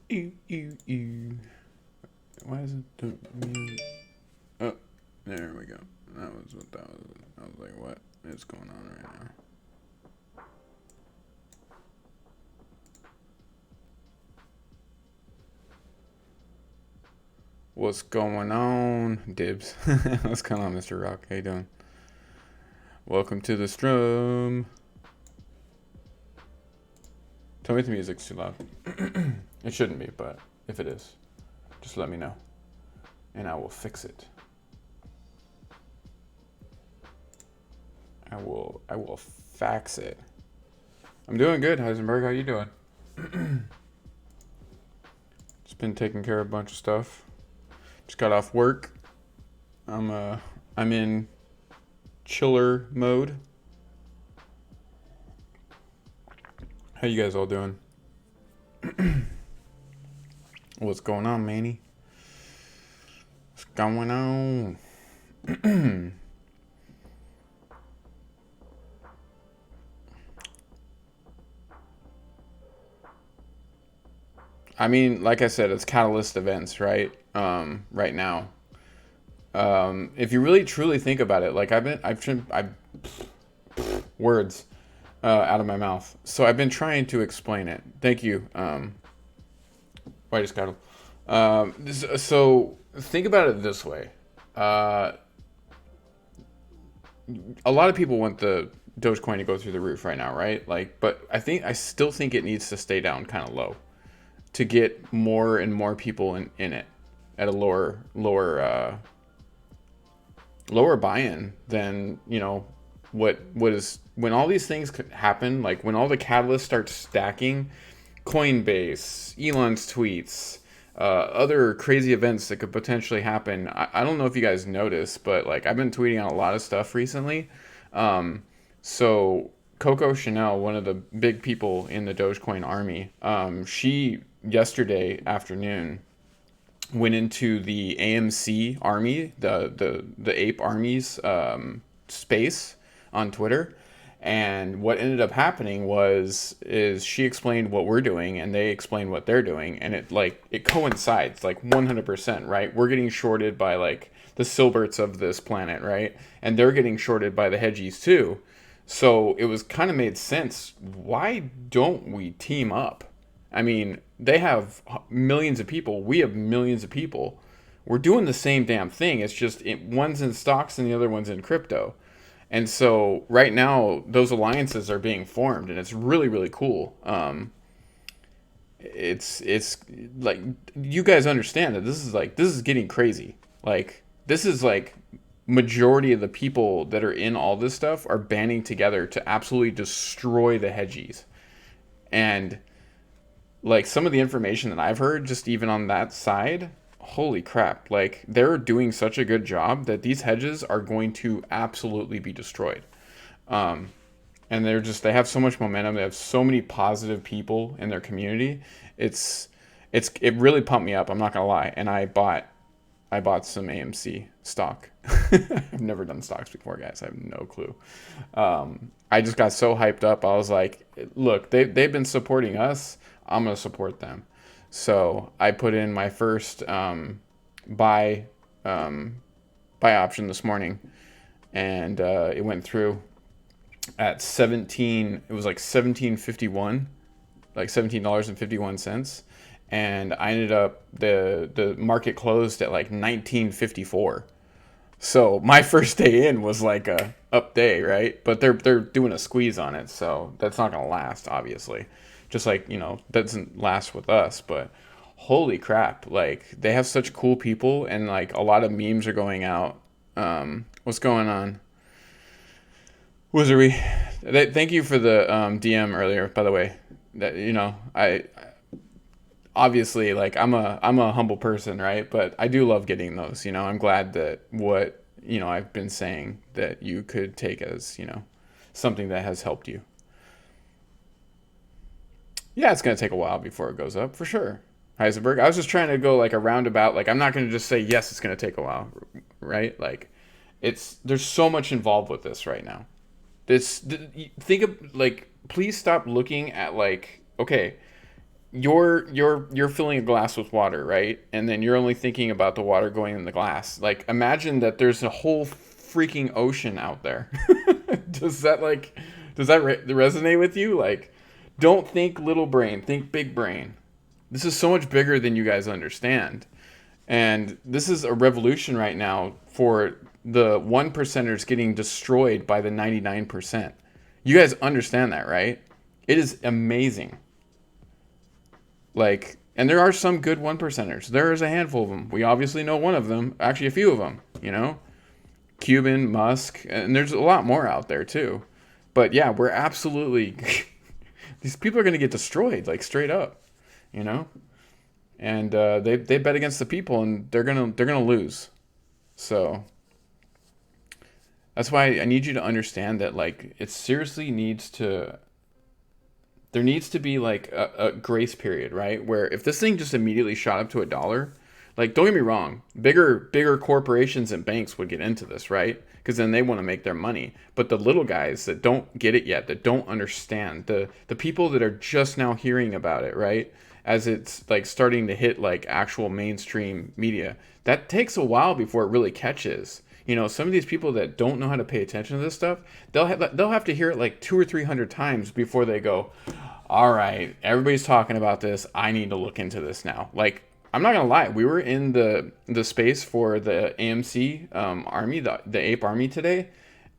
Ew, ew, ew. Why is it the music? Oh, there we go. That was what that was. I was like, what is going on right now? What's going on, Dibs? What's going on, Mr. Rock? How you doing? Welcome to the stream. Tell me if the music's too loud. It shouldn't be, but if it is, just let me know, and I will fix it. I will fax it. I'm doing good, Heisenberg. How you doing? Just been taking care of a bunch of stuff. Just got off work. I'm in chiller mode. How you guys all doing? What's going on, Manny? What's going on? I mean, like I said, it's catalyst events, right? Right now. If you really truly think about it, like I've words out of my mouth. So I've been trying to explain it. Thank you. I just got so think about it this way. A lot of people want the Dogecoin to go through the roof right now, right? Like, but I still think it needs to stay down kind of low to get more and more people in it at a lower buy-in than, what is when all these things could happen, like when all the catalysts start stacking, Coinbase, Elon's tweets, other crazy events that could potentially happen. I don't know if you guys noticed, but like I've been tweeting out a lot of stuff recently. So Coco Chanel, one of the big people in the Dogecoin army, she yesterday afternoon went into the AMC army, the ape army's space on Twitter. And what ended up happening is she explained what we're doing and they explained what they're doing, and it coincides like 100%, right? We're getting shorted by like the Silberts of this planet, right? And they're getting shorted by the hedgies too. So it was kind of made sense. Why don't we team up? I mean, they have millions of people. We have millions of people. We're doing the same damn thing. It's just one's in stocks and the other one's in crypto. And so right now, those alliances are being formed, and it's really, really cool. It's like you guys understand that this is getting crazy. Like this is like majority of the people that are in all this stuff are banding together to absolutely destroy the hedgies. And like some of the information that I've heard, just even on that side, holy crap! Like they're doing such a good job that these hedges are going to absolutely be destroyed. Um, and they have so much momentum. They have so many positive people in their community. It's it really pumped me up. I'm not gonna lie. And I bought some AMC stock. I've never done stocks before, guys. I have no clue. I just got so hyped up. I was like, look, they've been supporting us. I'm gonna support them. So I put in my first buy buy option this morning, and it went through at 17. It was like 17.51, like $17.51, and I ended up the market closed at like 19.54. So my first day in was like a up day, right? But they're doing a squeeze on it, so that's not gonna last, obviously. Just like that doesn't last with us, but holy crap! Like they have such cool people, and like a lot of memes are going out. What's going on, Wizardry? Thank you for the DM earlier, by the way. That I obviously like I'm a humble person, right? But I do love getting those. I'm glad that what I've been saying that you could take as something that has helped you. Yeah, it's gonna take a while before it goes up for sure. Heisenberg. I was just trying to go like a roundabout. Like I'm not gonna just say yes, it's gonna take a while, right? Like there's so much involved with this right now. Think of like please stop looking at like okay you're filling a glass with water, right? And then you're only thinking about the water going in the glass. Like imagine that there's a whole freaking ocean out there. does that like does that resonate with you? Like don't think little brain, think big brain. This is so much bigger than you guys understand. And this is a revolution right now for the 1%ers getting destroyed by the 99%. You guys understand that, right? It is amazing. Like, and there are some good 1%ers. There is a handful of them. We obviously know one of them, actually a few of them, you know? Cuban, Musk, and there's a lot more out there too. But yeah, we're absolutely these people are going to get destroyed like straight up, you know? And they bet against the people and they're gonna lose. So that's why I need you to understand that like it seriously needs to there needs to be like a grace period, right? Where if this thing just immediately shot up to $1, like don't get me wrong, bigger corporations and banks would get into this, right? Because then they want to make their money. But the little guys that don't get it yet, that don't understand, the people that are just now hearing about it, right? As it's like starting to hit like actual mainstream media, that takes a while before it really catches. You know, some of these people that don't know how to pay attention to this stuff, they'll have to hear it like 200 or 300 times before they go, all right, everybody's talking about this. I need to look into this now. Like, I'm not gonna lie, we were in the space for the AMC army, the ape army today,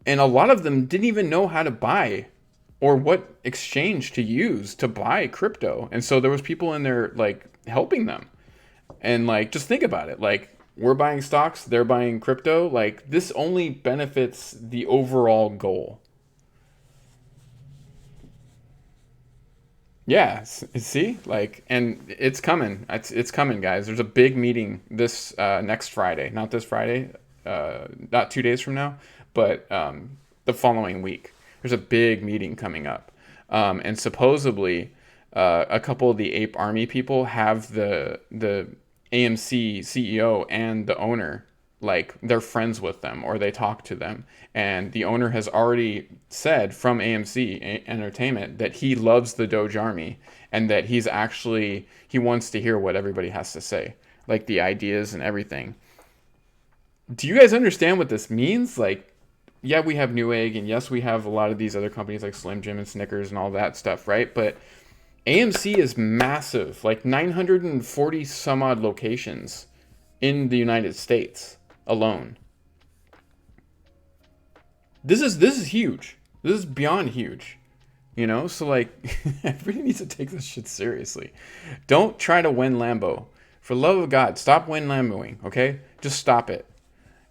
and a lot of them didn't even know how to buy or what exchange to use to buy crypto. And so there was people in there like helping them. And like just think about it. Like we're buying stocks, they're buying crypto. Like this only benefits the overall goal. Yeah, see, like, and it's coming. It's coming, guys. There's a big meeting this next Friday, not this Friday, not 2 days from now, but the following week. There's a big meeting coming up, and supposedly a couple of the Ape Army people have the AMC CEO and the owner like they're friends with them or they talk to them, and the owner has already said from AMC Entertainment that he loves the Doge Army and that he wants to hear what everybody has to say, like the ideas and everything. Do you guys understand what this means? Like, yeah, we have Newegg, and yes, we have a lot of these other companies like Slim Jim and Snickers and all that stuff, right? But AMC is massive, like 940 some odd locations in the United States alone. This is huge. This is beyond huge. You know, so like everybody needs to take this shit seriously. Don't try to win Lambo. For the love of God, stop win Lamboing, okay? Just stop it.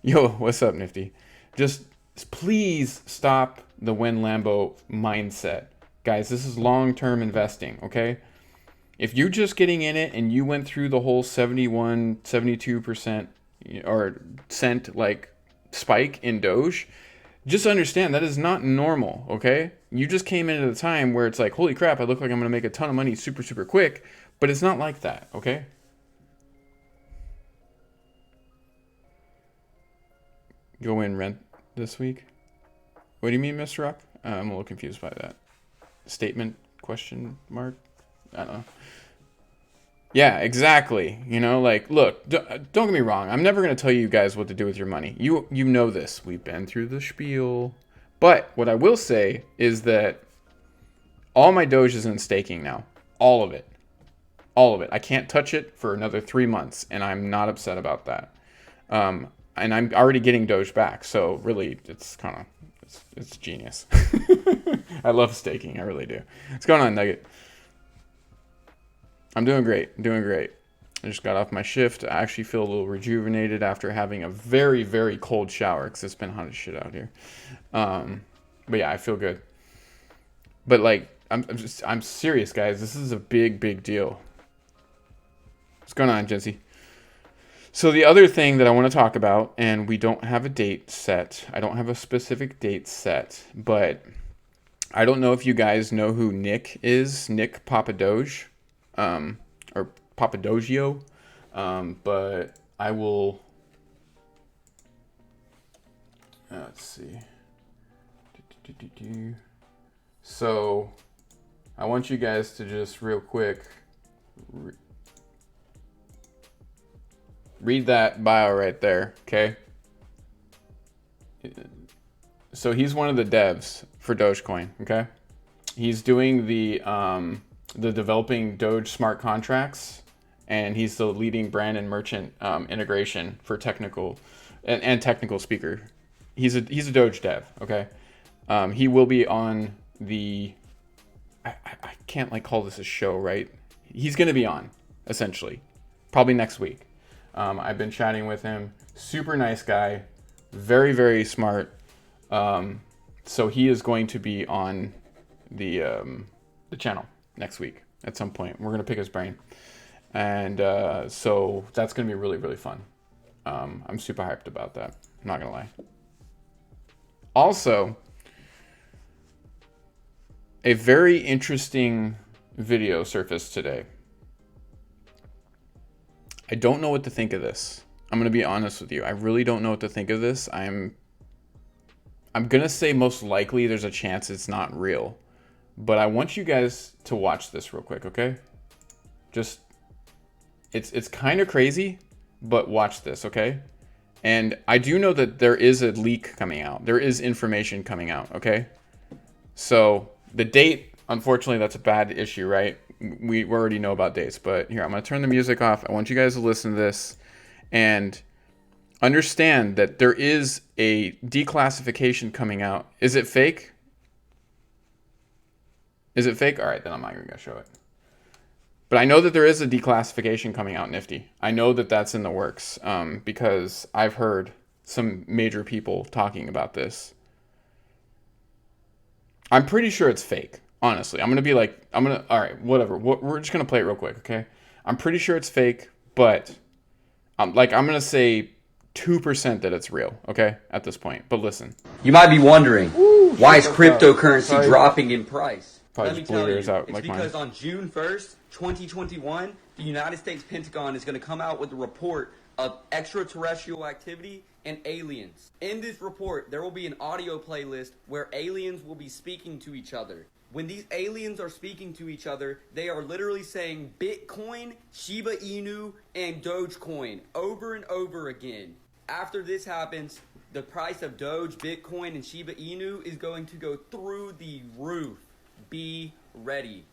Yo, what's up, Nifty? Just please stop the win Lambo mindset. Guys, this is long-term investing, okay? If you're just getting in it and you went through the whole 71, 72% or cent like spike in Doge, just understand that is not normal, okay? You just came in at a time where it's like, holy crap, I look like I'm going to make a ton of money super, super quick, but it's not like that, okay? Go in rent this week? What do you mean, Mr. Rock? I'm a little confused by that. Statement, question mark? I don't know. Yeah, exactly. You know, like, look, don't get me wrong. I'm never going to tell you guys what to do with your money. You know this. We've been through the spiel. But what I will say is that all my Doge is in staking now. All of it. All of it. I can't touch it for another 3 months, and I'm not upset about that. And I'm already getting Doge back, so really, it's kind of it's genius. I love staking. I really do. What's going on, Nugget? I'm doing great. Doing great. I just got off my shift. I actually feel a little rejuvenated after having a very, very cold shower because it's been hot as shit out here. But yeah, I feel good. But like, I'm serious, guys. This is a big, big deal. What's going on, Jesse? So the other thing that I want to talk about, and we don't have a date set. I don't have a specific date set, but I don't know if you guys know who Nick is. Nick Papadoge. Or Papadogio, but I will, let's see, so I want you guys to just real quick Read that bio right there, okay? So he's one of the devs for Dogecoin, okay? He's doing the developing Doge smart contracts, and he's the leading brand and merchant integration for technical and technical speaker. He's a Doge dev, okay? He will be on the I can't like call this a show, right? He's gonna be on, essentially, probably next week. I've been chatting with him. Super nice guy, very very smart. So he is going to be on the channel next week at some point. We're gonna pick his brain, and so that's gonna be really really fun. I'm super hyped about that. I'm not gonna lie. Also, a very interesting video surfaced today. I don't know what to think of this. I'm gonna be honest with you. I really don't know what to think of this. I'm gonna say most likely there's a chance it's not real. But I want you guys to watch this real quick, okay? Just it's kind of crazy, but watch this, okay? And I do know that there is a leak coming out. There is information coming out, okay? So the date, unfortunately, that's a bad issue, right? We already know about dates, but here, I'm going to turn the music off. I want you guys to listen to this and understand that there is a declassification coming out. Is it fake? Is it fake? All right, then I'm not even going to show it. But I know that there is a declassification coming out, Nifty. I know that that's in the works because I've heard some major people talking about this. I'm pretty sure it's fake, honestly. I'm going to be like, all right, whatever. We're just going to play it real quick, okay? I'm pretty sure it's fake, but I'm going to say 2% that it's real, okay, at this point. But listen. You might be wondering, why is cryptocurrency dropping in price? Let me tell you, out it's like because mine. on June 1st, 2021, the United States Pentagon is going to come out with a report of extraterrestrial activity and aliens. In this report, there will be an audio playlist where aliens will be speaking to each other. When these aliens are speaking to each other, they are literally saying Bitcoin, Shiba Inu, and Dogecoin over and over again. After this happens, the price of Doge, Bitcoin, and Shiba Inu is going to go through the roof. Be ready.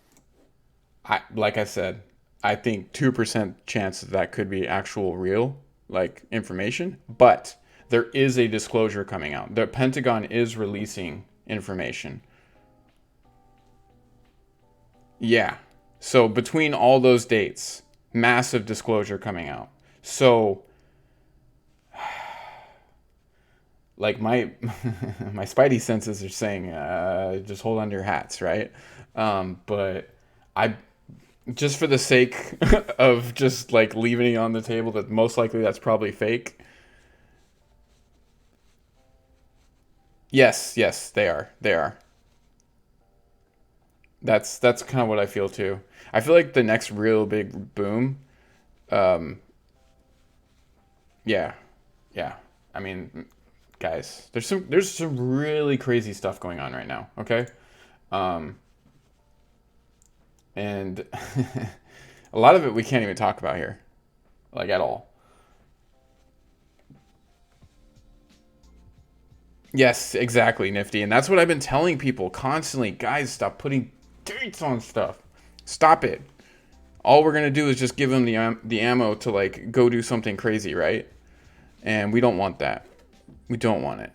Like I said, I think 2% chance that could be actual real, like, information. But there is a disclosure coming out. The Pentagon is releasing information. Yeah. So between all those dates, massive disclosure coming out. So, like, my my spidey senses are saying, just hold on to your hats, right? But I, just for the sake of just like leaving it on the table, that most likely that's probably fake. Yes, they are. They are. That's kind of what I feel too. I feel like the next real big boom, yeah, yeah. I mean, guys, there's some really crazy stuff going on right now. Okay, and a lot of it we can't even talk about here, like, at all. Yes, exactly, Nifty, and that's what I've been telling people constantly. Guys, stop putting dates on stuff. Stop it. All we're gonna do is just give them the ammo to like go do something crazy, right? And we don't want that. We don't want it.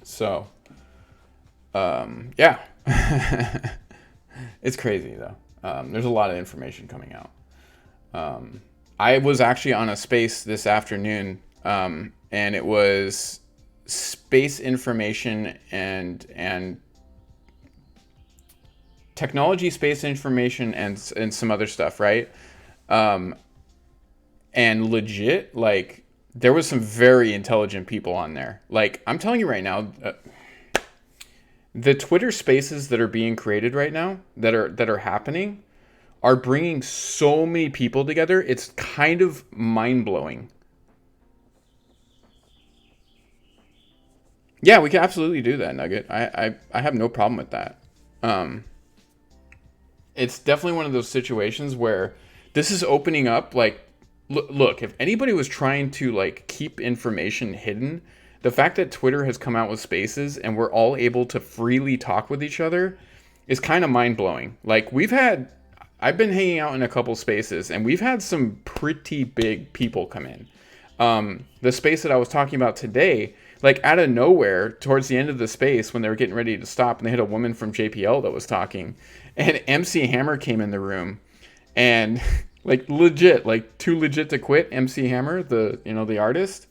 So, yeah, it's crazy though. There's a lot of information coming out. I was actually on a space this afternoon, and it was space information and technology, space information, and some other stuff, right? And legit, like, there was some very intelligent people on there. Like, I'm telling you right now, the Twitter spaces that are being created right now, that are happening, are bringing so many people together. It's kind of mind-blowing. Yeah, we can absolutely do that, Nugget. I have no problem with that. it's definitely one of those situations where this is opening up. Like, look, if anybody was trying to like keep information hidden, the fact that Twitter has come out with Spaces and we're all able to freely talk with each other is kind of mind blowing. Like, I've been hanging out in a couple spaces and we've had some pretty big people come in. The space that I was talking about today, like out of nowhere, towards the end of the space when they were getting ready to stop, and they had a woman from JPL that was talking, and MC Hammer came in the room, and like legit, like too legit to quit. MC Hammer, the artist,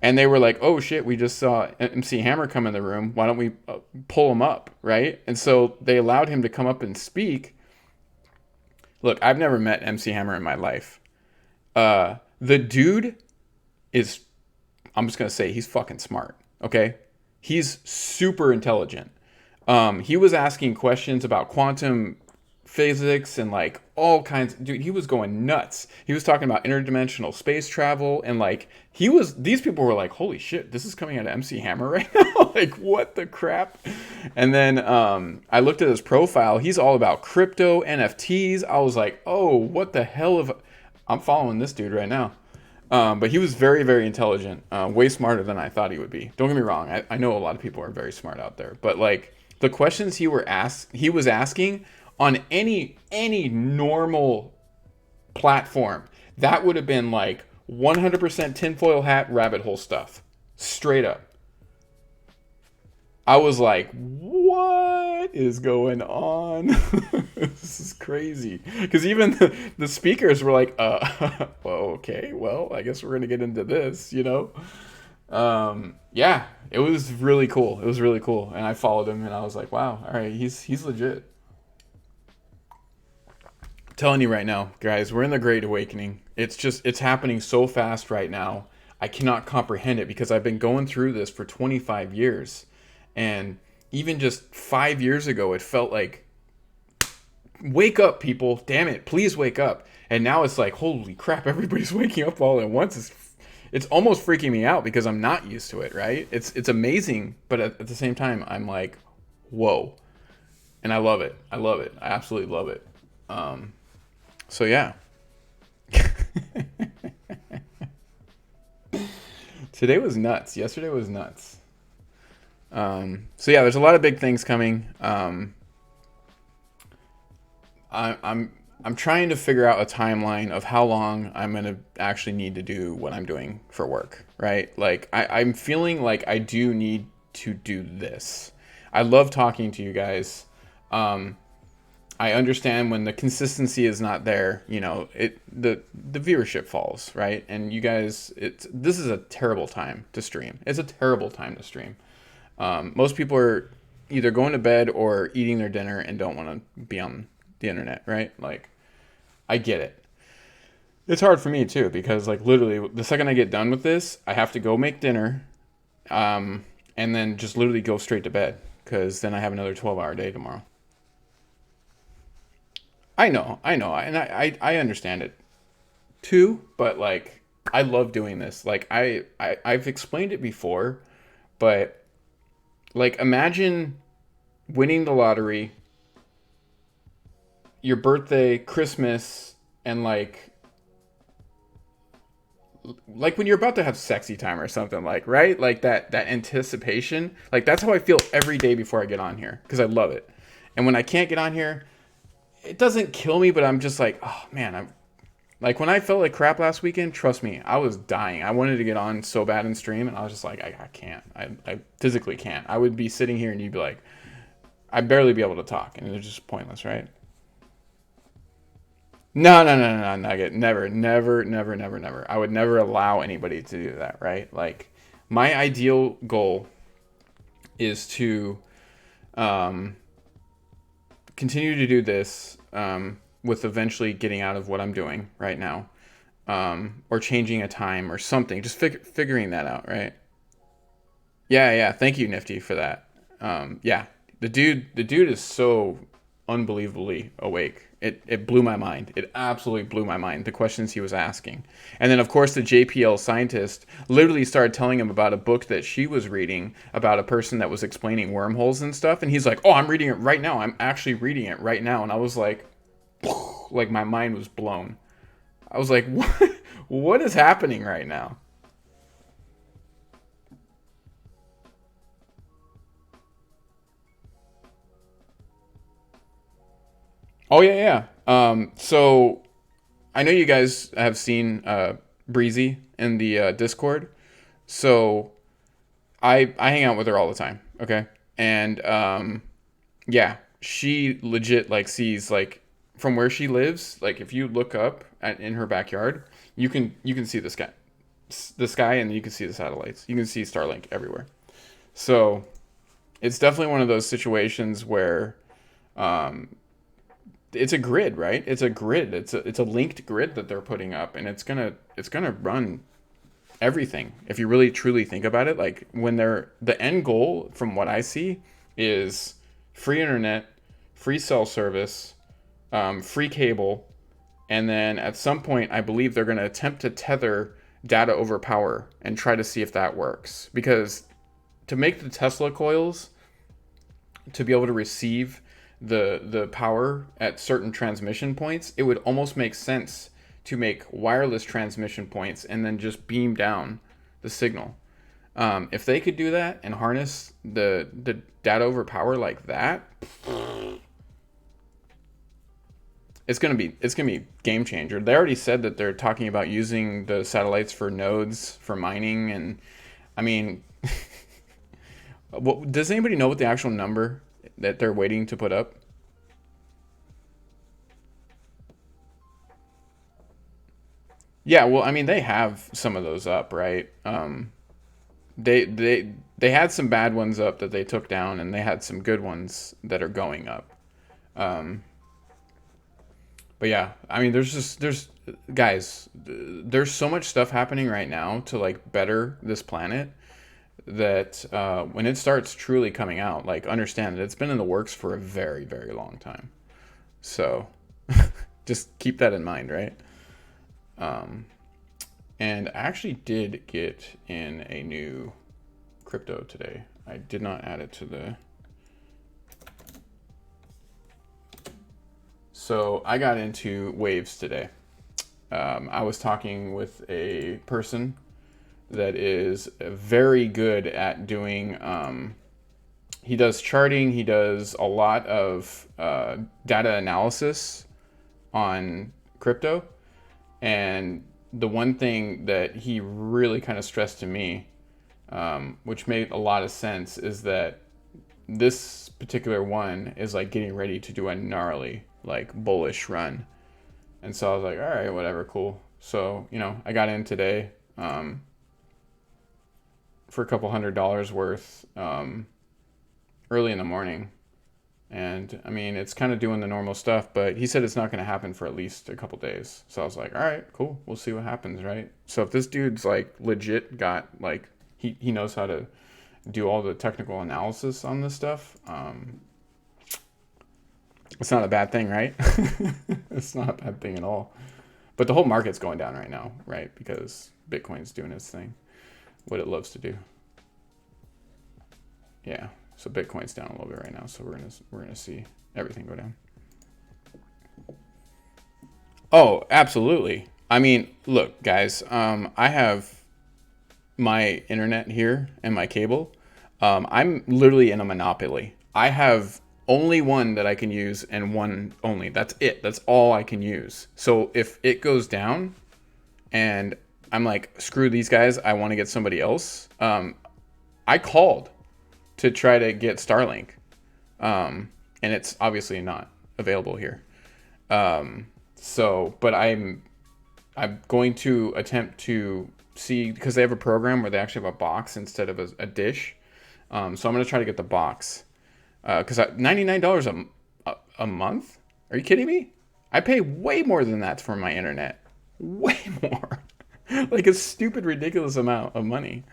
and they were like, "Oh shit, we just saw MC Hammer come in the room. Why don't we pull him up, right?" And so they allowed him to come up and speak. Look, I've never met MC Hammer in my life. The dude is, I'm just going to say, he's fucking smart, okay? He's super intelligent. He was asking questions about quantum physics and like all kinds. Dude, he was going nuts. He was talking about interdimensional space travel, and like these people were like, holy shit, this is coming out of MC Hammer right now. Like, what the crap? And then I looked at his profile. He's all about crypto, NFTs. I was like, oh, what the hell I'm following this dude right now. But he was very, very intelligent, way smarter than I thought he would be. Don't get me wrong. I know a lot of people are very smart out there, but like the questions he was asking on any normal platform, that would have been like 100% tinfoil hat, rabbit hole stuff, straight up. I was like, what is going on? This is crazy. Because even the speakers were like, well, okay, well, I guess we're going to get into this, you know? Yeah, it was really cool. It was really cool. And I followed him and I was like, wow, all right, he's legit. I'm telling you right now, guys, we're in the Great Awakening. It's happening so fast right now. I cannot comprehend it because I've been going through this for 25 years. And even just 5 years ago, it felt like, wake up, people. Damn it. Please wake up. And now it's like, holy crap, everybody's waking up all at once. It's almost freaking me out because I'm not used to it, right? It's amazing. But at the same time, I'm like, whoa. And I love it. I love it. I absolutely love it. So, yeah. Today was nuts. Yesterday was nuts. So yeah, there's a lot of big things coming. I'm trying to figure out a timeline of how long I'm gonna actually need to do what I'm doing for work, right? Like I'm feeling like I do need to do this. I love talking to you guys. I understand when the consistency is not there, you know, the viewership falls, right? And you guys, this is a terrible time to stream. It's a terrible time to stream. Most people are either going to bed or eating their dinner and don't want to be on the internet, right? Like, I get it. It's hard for me too, because like literally the second I get done with this, I have to go make dinner, and then just literally go straight to bed, because then I have another 12-hour day tomorrow. I know, and I understand it too, but like, I love doing this. Like, I've explained it before, but like, imagine winning the lottery, your birthday, Christmas, and like when you're about to have sexy time or something, like, right? Like that anticipation. Like, that's how I feel every day before I get on here, because I love it. And when I can't get on here, it doesn't kill me, but I'm just like, oh man, I'm like, when I felt like crap last weekend, trust me, I was dying. I wanted to get on so bad and stream, and I was just like, I can't. I physically can't. I would be sitting here and you'd be like, I'd barely be able to talk, and it's just pointless, right? No, Nugget. Never. I would never allow anybody to do that, right? Like, my ideal goal is to continue to do this, with eventually getting out of what I'm doing right now, or changing a time or something. Just figuring that out, right? Yeah. Thank you, Nifty, for that. Yeah, the dude is so unbelievably awake. It blew my mind. It absolutely blew my mind, the questions he was asking. And then, of course, the JPL scientist literally started telling him about a book that she was reading about a person that was explaining wormholes and stuff. And he's like, oh, I'm reading it right now. I'm actually reading it right now. And I was like, like my mind was blown. I was like, what is happening right now? Oh yeah, yeah. So I know you guys have seen Breezy in the Discord. So I hang out with her all the time. Okay, and yeah, she legit like sees like from where she lives. Like if you look up in her backyard, you can see the sky, and you can see the satellites. You can see Starlink everywhere. So it's definitely one of those situations where it's a grid, right? It's a grid. It's a linked grid that they're putting up, and it's gonna run everything. If you really truly think about it, like when the end goal, from what I see, is free internet, free cell service, free cable, and then at some point, I believe they're gonna attempt to tether data over power and try to see if that works. Because to make the Tesla coils to be able to receive the power at certain transmission points, it would almost make sense to make wireless transmission points and then just beam down the signal. If they could do that and harness the data over power like that, it's gonna be game changer. They already said that they're talking about using the satellites for nodes for mining, and I mean, does anybody know what the actual number that they're waiting to put up? Yeah, well, I mean, they have some of those up, right? They had some bad ones up that they took down, and they had some good ones that are going up. Um, but yeah, I mean, there's guys, there's so much stuff happening right now to like better this planet that when it starts truly coming out, like understand that it's been in the works for a very very long time. So just keep that in mind, right? Um, and I actually did get in a new crypto today. I did not add it to the. So I got into waves today. I was talking with a person that is very good at doing. He does charting. He does a lot of data analysis on crypto. And the one thing that he really kind of stressed to me, which made a lot of sense, is that this particular one is like getting ready to do a gnarly, like bullish run. And so I was like, all right, whatever, cool. So, I got in today for a couple $100 worth early in the morning. And I mean, it's kind of doing the normal stuff, but he said it's not going to happen for at least a couple days. So I was like, all right, cool. We'll see what happens, right? So if this dude's like legit got like, he knows how to do all the technical analysis on this stuff, it's not a bad thing, right? It's not a bad thing at all. But the whole market's going down right now, right? Because Bitcoin's doing its thing, what it loves to do. Yeah. So Bitcoin's down a little bit right now. So we're gonna see everything go down. Oh, absolutely. I mean, look, guys. I have my internet here and my cable. I'm literally in a monopoly. I have only one that I can use and one only. That's it. That's all I can use. So if it goes down and I'm like, screw these guys, I want to get somebody else. I called to try to get Starlink, and it's obviously not available here. But I'm going to attempt to see, because they have a program where they actually have a box instead of a dish. So I'm going to try to get the box, because $99 a month? Are you kidding me? I pay way more than that for my internet. Way more. Like a stupid, ridiculous amount of money.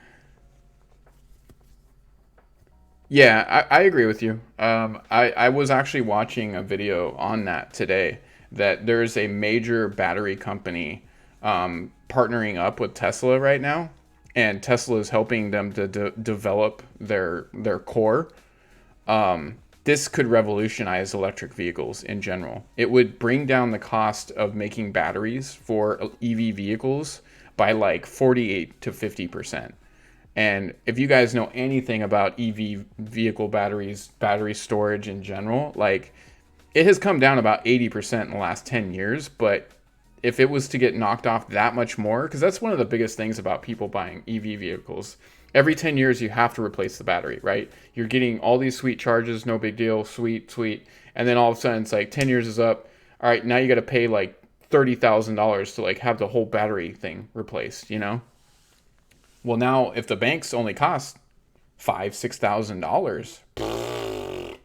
Yeah, I agree with you. I was actually watching a video on that today, that there's a major battery company partnering up with Tesla right now, and Tesla is helping them to develop their core. this could revolutionize electric vehicles in general. It would bring down the cost of making batteries for EV vehicles by like 48 to 50%. And if you guys know anything about EV vehicle batteries, battery storage in general, like it has come down about 80% in the last 10 years. But if it was to get knocked off that much more, because that's one of the biggest things about people buying EV vehicles. Every 10 years, you have to replace the battery, right? You're getting all these sweet charges, no big deal, sweet, sweet. And then all of a sudden, it's like 10 years is up. All right, now you got to pay like $30,000 to like have the whole battery thing replaced, you know? Well, now if the banks only cost $5,000, $6,000,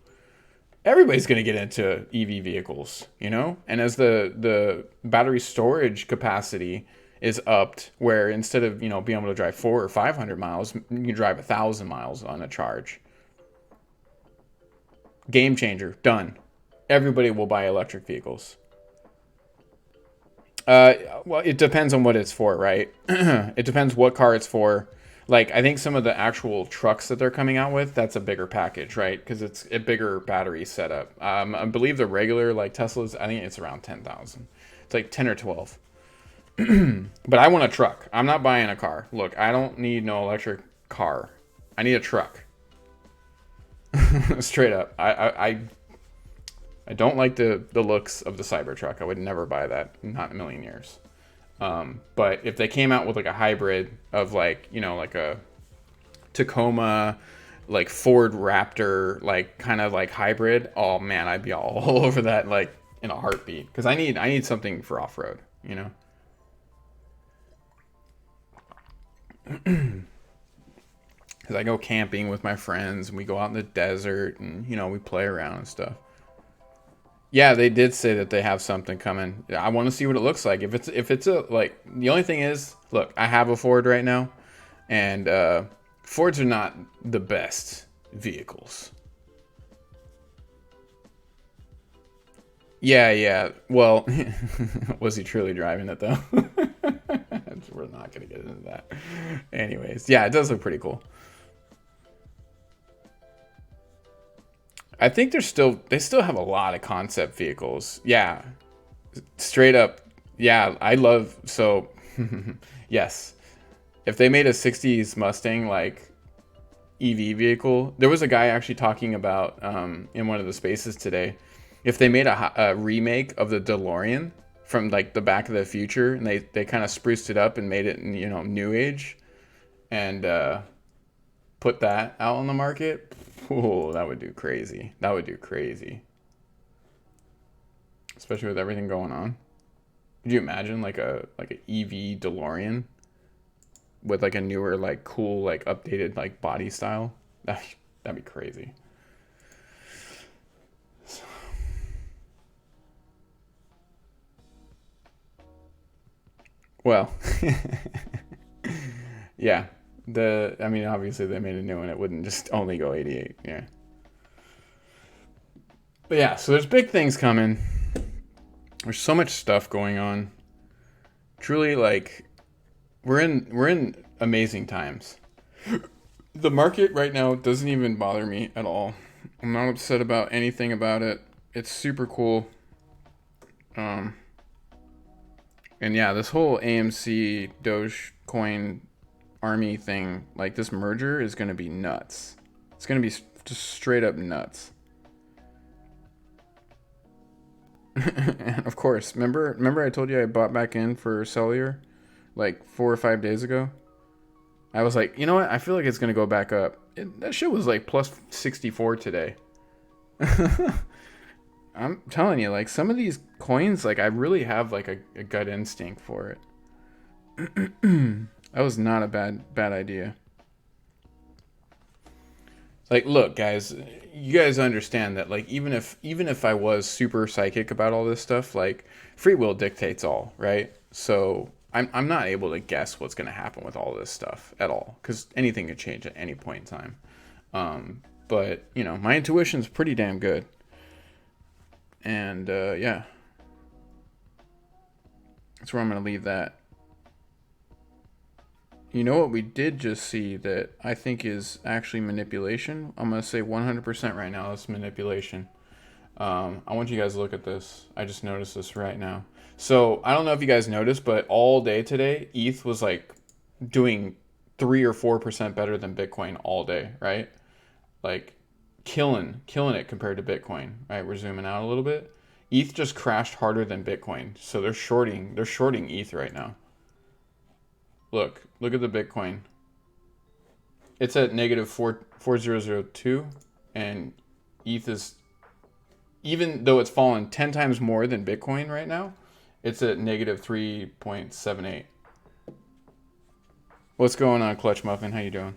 everybody's going to get into EV vehicles, you know? And as the battery storage capacity is upped, where instead of, you know, being able to drive 400 or 500 miles, you can drive 1,000 miles on a charge. Game changer, done. Everybody will buy electric vehicles. Well, it depends on what it's for, right? It depends what car it's for. Like, I think some of the actual trucks that they're coming out with, that's a bigger package, right? Because it's a bigger battery setup. I believe the regular, like Teslas, I think it's around 10,000. It's like 10 or 12. But I want a truck. I'm not buying a car. Look, I don't need no electric car. I need a truck. Straight up. I don't like the looks of the Cybertruck. I would never buy that. Not in a million years. But if they came out with like a hybrid of like, you know, like a Tacoma, like Ford Raptor, like kind of like hybrid, oh man, I'd be all over that like in a heartbeat. Because I need something for off road, you know. Because I go camping with my friends and we go out in the desert and you know we play around and stuff. Yeah, they did say that they have something coming. I want to see what it looks like. If it's a like the only thing is, look, I have a Ford right now, and Fords are not the best vehicles. Yeah, yeah. Well, was he truly driving it though? We're not gonna get into that. Anyways, yeah, it does look pretty cool. I think they still have a lot of concept vehicles. Yeah, straight up. Yeah, I love so. Yes, if they made a '60s Mustang like EV vehicle, there was a guy actually talking about in one of the spaces today. If they made a remake of the DeLorean from like the Back of the Future, and they kind of spruced it up and made it, you know, new age, and put that out on the market, oh, that would do crazy. That would do crazy, especially with everything going on. Could you imagine like a EV DeLorean with like a newer, like cool, like updated, like body style? That'd be crazy. Well, yeah. I mean, obviously they made a new one. It wouldn't just only go 88. Yeah. But yeah, so there's big things coming. There's so much stuff going on. Truly, like we're in amazing times. The market right now doesn't even bother me at all. I'm not upset about anything about it. It's super cool. Um, and yeah, this whole AMC Dogecoin army thing, like this merger is going to be nuts. It's going to be just straight up nuts. And of course, remember I told you I bought back in for Cellular like 4 or 5 days ago. I was like, you know what? I feel like it's gonna go back up. That shit was like plus 64 today. I'm telling you, like some of these coins, like I really have like a gut instinct for it. That was not a bad idea. Like, look, guys, you guys understand that, like, even if I was super psychic about all this stuff, like, free will dictates all, right? So I'm not able to guess what's going to happen with all this stuff at all, because anything could change at any point in time. But you know, my intuition's pretty damn good, and yeah, that's where I'm going to leave that. You know what we did just see that I think is actually manipulation? I'm going to say 100% right now. It's manipulation. I want you guys to look at this. I just noticed this right now. So I don't know if you guys noticed, but all day today, ETH was like doing 3 or 4% better than Bitcoin all day, right? Like killing it compared to Bitcoin, right? We're zooming out a little bit. ETH just crashed harder than Bitcoin, so they're shorting ETH right now. Look at the Bitcoin. It's at negative 4002, and ETH is, even though it's fallen 10 times more than Bitcoin right now, it's at negative 3.78. What's going on, Clutch Muffin? How you doing?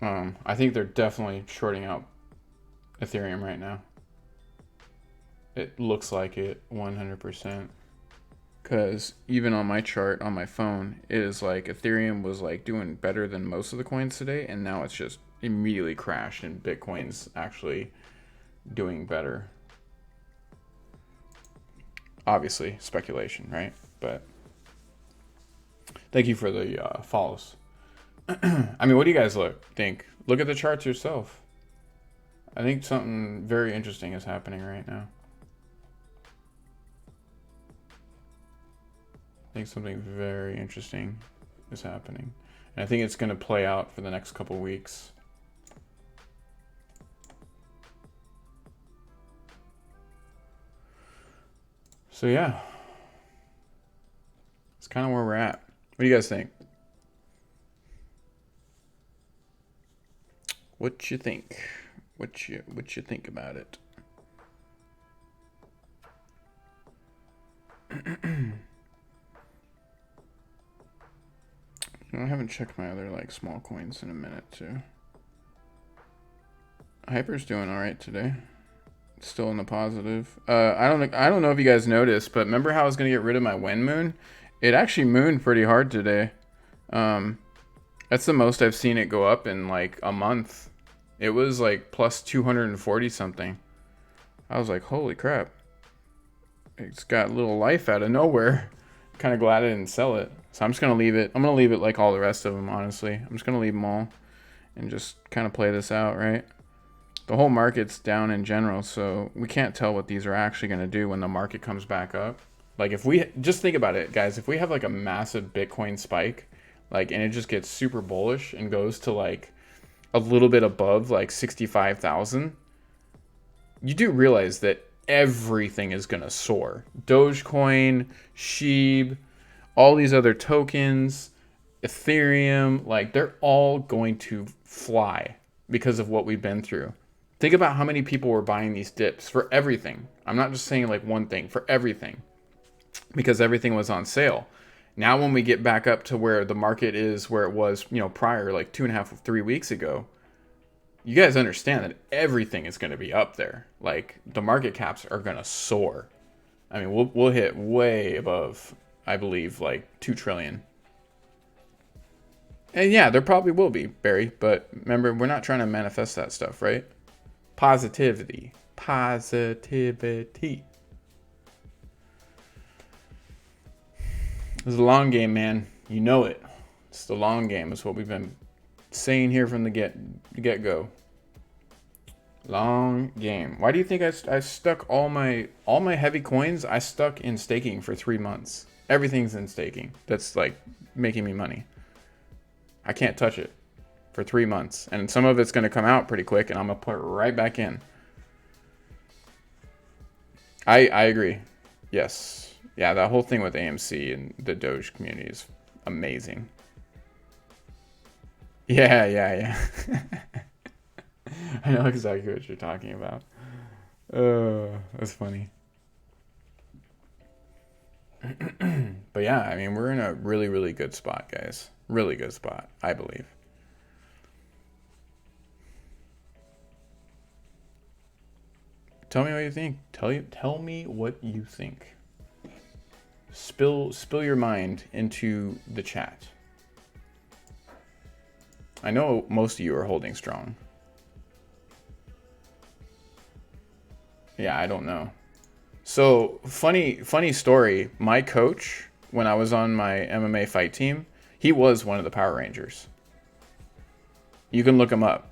I think they're definitely shorting out Ethereum right now. It looks like it 100%. Because even on my chart on my phone, it is like Ethereum was like doing better than most of the coins today, and now it's just immediately crashed, and Bitcoin's actually doing better. Obviously, speculation, right? But thank you for the follows. I mean, what do you guys think? Look at the charts yourself. I think something very interesting is happening right now. I think something very interesting is happening. And I think it's going to play out for the next couple weeks. So yeah, it's kind of where we're at. What do you guys think? What you think? What you think about it? I haven't checked my other like small coins in a minute too. Hyper's doing all right today. Still in the positive. I don't know if you guys noticed, but remember how I was gonna get rid of my Wen moon? It actually mooned pretty hard today. That's the most I've seen it go up in like a month. It was like plus 240 something. I was like, holy crap. It's got a little life out of nowhere. Kind of glad I didn't sell it. So I'm just going to leave it. I'm going to leave it like all the rest of them, honestly. I'm just going to leave them all and just kind of play this out, right? The whole market's down in general, so we can't tell what these are actually going to do when the market comes back up. Like if we just think about it, guys, if we have like a massive Bitcoin spike, like, and it just gets super bullish and goes to like a little bit above like 65,000, you do realize that everything is going to soar. Dogecoin, SHIB, all these other tokens, Ethereum, like they're all going to fly because of what we've been through. Think about how many people were buying these dips for everything. I'm not just saying like one thing, for everything, because everything was on sale. Now when we get back up to where the market is where it was, prior, like 2.5 3 weeks ago, you guys understand that everything is going to be up there. Like the market caps are going to soar. I mean, we'll hit way above, I believe, like 2 trillion. And yeah, there probably will be, Barry, but remember, we're not trying to manifest that stuff, right? Positivity. Positivity. This is a long game, man. You know it. It's the long game. It's what we've been saying here from the get-go. Long game. Why do you think I stuck all my heavy coins? I stuck in staking for 3 months. Everything's in staking. That's like making me money. I can't touch it for 3 months, and some of it's going to come out pretty quick, and I'm gonna put it right back in. I agree. Yes. Yeah, that whole thing with AMC and the Doge community is amazing. Yeah. I know exactly what you're talking about. That's funny. But yeah, I mean, we're in a really, really good spot, guys. Really good spot, I believe. Tell me what you think. Tell me what you think. Spill your mind into the chat. I know most of you are holding strong. Yeah, I don't know. So funny story. My coach, when I was on my MMA fight team, He was one of the Power Rangers. You can look him up.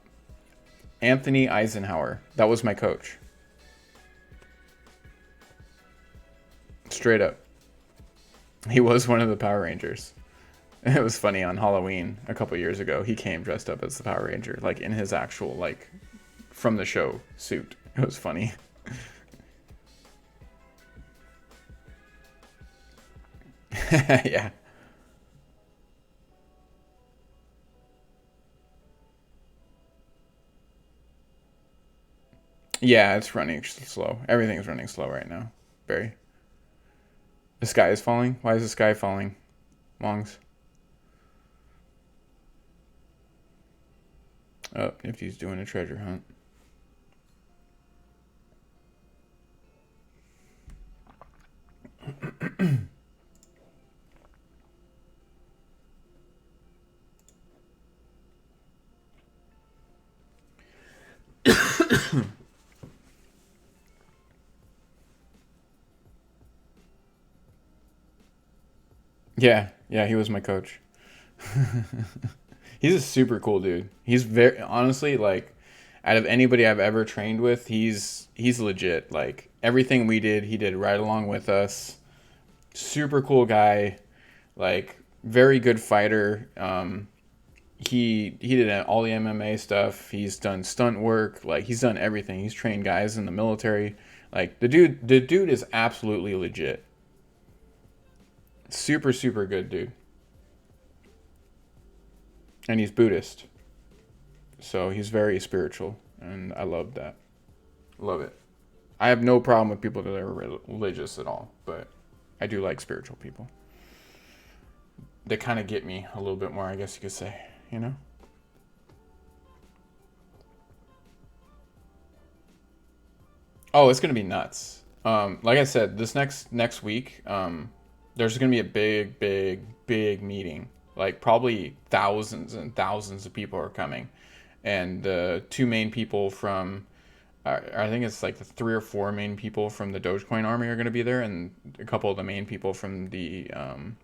Anthony Eisenhower. That was my coach. Straight up. He was one of the Power Rangers. It was funny on Halloween a couple years ago. He came dressed up as the Power Ranger, like in his actual, like, from the show suit. It was funny. Yeah. Yeah, it's running slow. Everything's running slow right now. Barry. The sky is falling? Why is the sky falling? Longs. Oh, Nifty's doing a treasure hunt. Yeah, yeah, he was my coach. He's a super cool dude. He's very honestly like out of anybody I've ever trained with, he's legit. Like everything we did, he did right along with us. Super cool guy, like very good fighter. He did all the MMA stuff. He's done stunt work. Like he's done everything. He's trained guys in the military. Like the dude is absolutely legit. Super super good dude. And he's Buddhist. So he's very spiritual and I love that. Love it. I have no problem with people that are religious at all, but I do like spiritual people. They kind of get me a little bit more, I guess you could say, you know? Oh, it's gonna be nuts. Like I said, this next week, there's gonna be a big meeting. Like probably thousands and thousands of people are coming, and the two main people from, I think it's like the three or four main people from the Dogecoin army are gonna be there, and a couple of the main people from the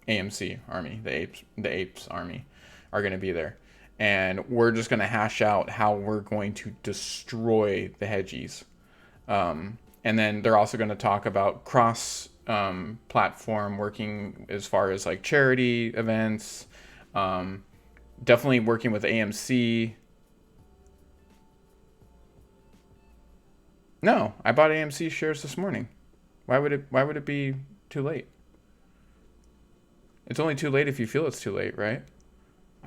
AMC army, the apes army, are gonna be there, and we're just gonna hash out how we're going to destroy the hedgies. And then they're also going to talk about cross platform working as far as like charity events, um, definitely working with AMC. No, I bought AMC shares this morning. Why would it be too late? It's only too late if you feel it's too late, right?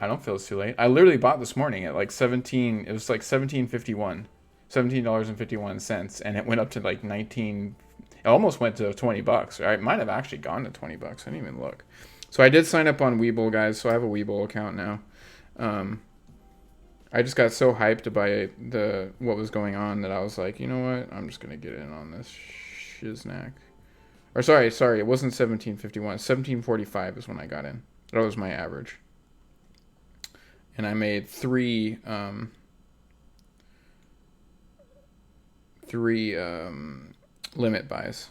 I don't feel it's too late. I literally bought this morning at like 17, it was like 17.51. $17.51, and it went up to like 19. It almost went to $20. Right? It might have actually gone to $20. I didn't even look. So I did sign up on Webull, guys. So I have a Webull account now. Um, I just got so hyped by the what was going on that I was like, you know what? I'm just gonna get in on this shiznak. Or sorry, it wasn't 17.51. 17.45 is when I got in. That was my average, and I made three limit buys,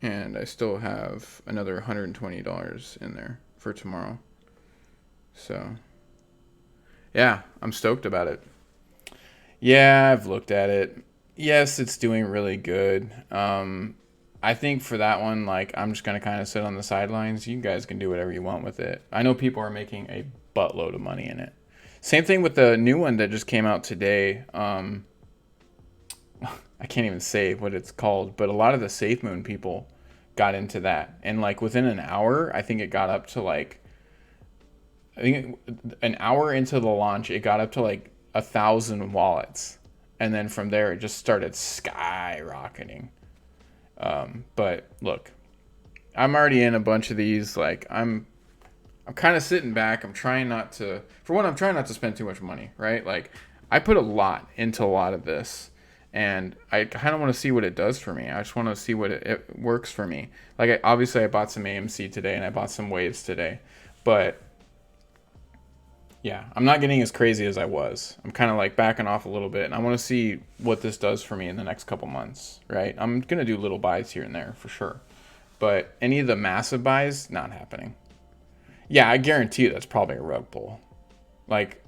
and I still have another $120 in there for tomorrow. So yeah, I'm stoked about it. Yeah, I've looked at it. Yes, it's doing really good. I think for that one, like I'm just gonna kind of sit on the sidelines. You guys can do whatever you want with it. I know people are making a buttload of money in it. Same thing with the new one that just came out today. I can't even say what it's called, but a lot of the Safe Moon people got into that, and like within an hour, I think it got up to like, I think an hour into the launch, it got up to like 1,000 wallets, and then from there, it just started skyrocketing. But look, I'm already in a bunch of these. Like I'm kind of sitting back. I'm trying not to, for one, I'm trying not to spend too much money, right? Like I put a lot into a lot of this, and I kind of want to see what it does for me. I just want to see what it works for me. Like obviously I bought some AMC today and I bought some waves today, but yeah, I'm not getting as crazy as I was. I'm kind of like backing off a little bit, and I want to see what this does for me in the next couple months, right? I'm going to do little buys here and there for sure. But any of the massive buys, not happening. Yeah, I guarantee you that's probably a rug pull. Like,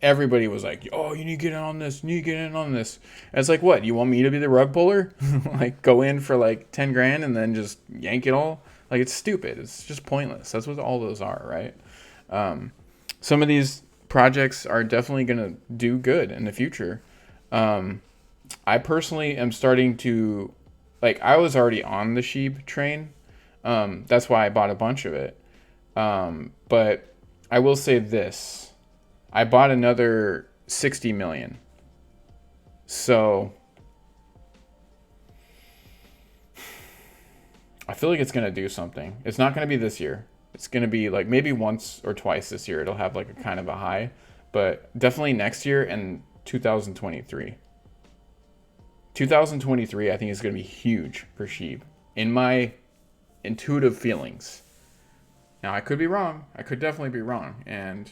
everybody was like, "Oh, you need to get in on this. You need to get in on this." And it's like, what? You want me to be the rug puller? Like, go in for like 10 grand and then just yank it all? Like, it's stupid. It's just pointless. That's what all those are, right? Some of these projects are definitely gonna do good in the future. I personally am starting to, like, I was already on the sheep train. That's why I bought a bunch of it. But I will say this: I bought another 60 million. So I feel like it's gonna do something. It's not gonna be this year. It's gonna be like maybe once or twice this year. It'll have like a kind of a high, but definitely next year and 2023. 2023, I think is gonna be huge for sheep. In my intuitive feelings. Now I could be wrong. I could definitely be wrong, and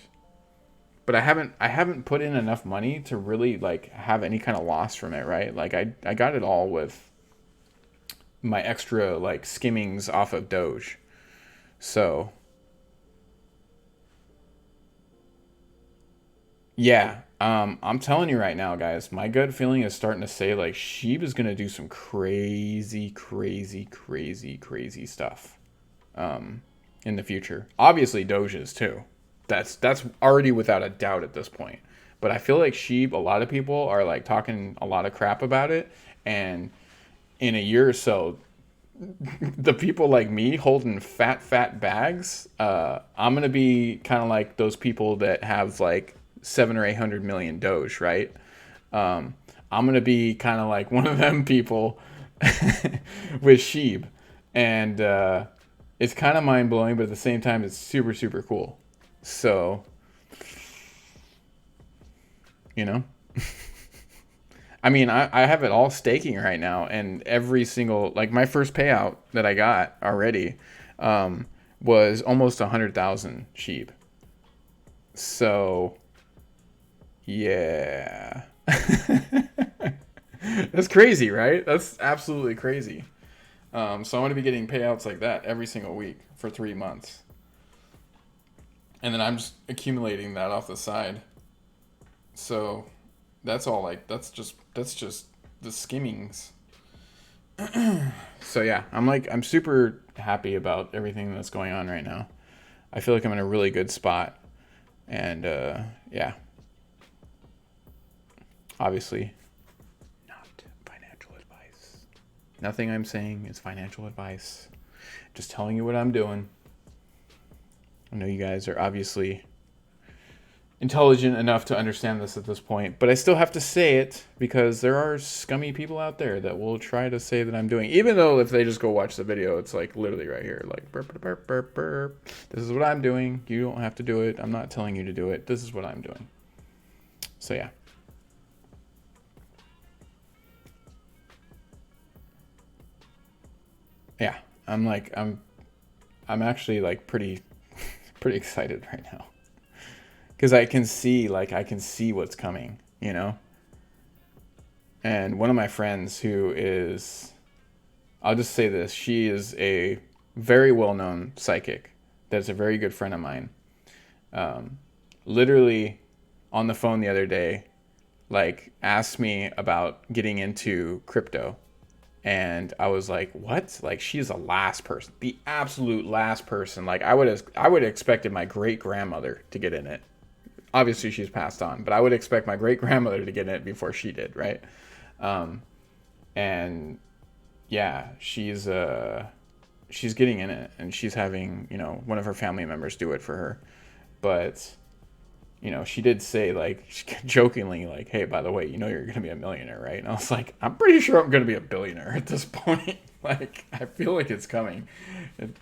but I haven't put in enough money to really like have any kind of loss from it, right? Like I got it all with my extra like skimmings off of Doge. So, yeah, I'm telling you right now, guys, my gut feeling is starting to say like Sheeb is gonna do some crazy, crazy, crazy, crazy stuff in the future. Obviously, Doge is too. That's already without a doubt at this point. But I feel like Sheeb, a lot of people are like talking a lot of crap about it, and in a year or so, the people like me holding fat bags, I'm gonna be kind of like those people that have like 700 or 800 million Doge, right? I'm gonna be kind of like one of them people with Sheeb, and it's kind of mind blowing, but at the same time, it's super super cool. So, you know, I mean, I have it all staking right now, and every single like my first payout that I got already um, was almost 100,000 sheep. So yeah, that's crazy, right? That's absolutely crazy. So I'm gonna be getting payouts like that every single week for 3 months, and then I'm just accumulating that off the side. So that's all like that's just the skimmings. So yeah, I'm super happy about everything that's going on right now. I feel like I'm in a really good spot, and yeah, obviously not financial advice. Nothing I'm saying is financial advice. Just telling you what I'm doing. I know you guys are obviously intelligent enough to understand this at this point, but I still have to say it because there are scummy people out there that will try to say that I'm doing, even though if they just go watch the video, it's like literally right here, like burp, burp, burp, burp, burp. This is what I'm doing. You don't have to do it. I'm not telling you to do it. This is what I'm doing. So yeah. Yeah, I'm actually like pretty excited right now because I can see what's coming, you know. And one of my friends who is, I'll just say this, she is a very well-known psychic. That's a very good friend of mine. Literally on the phone the other day, like asked me about getting into crypto. And I was like, "What?" Like she's the last person, the absolute last person. Like I would have expected my great grandmother to get in it. Obviously, she's passed on, but I would expect my great grandmother to get in it before she did, right? Um, and yeah, she's getting in it, and she's having one of her family members do it for her. But she did say like jokingly like, "Hey, by the way, you're gonna be a millionaire, right?" And I was like, "I'm pretty sure I'm gonna be a billionaire at this point." Like, I feel like it's coming. It,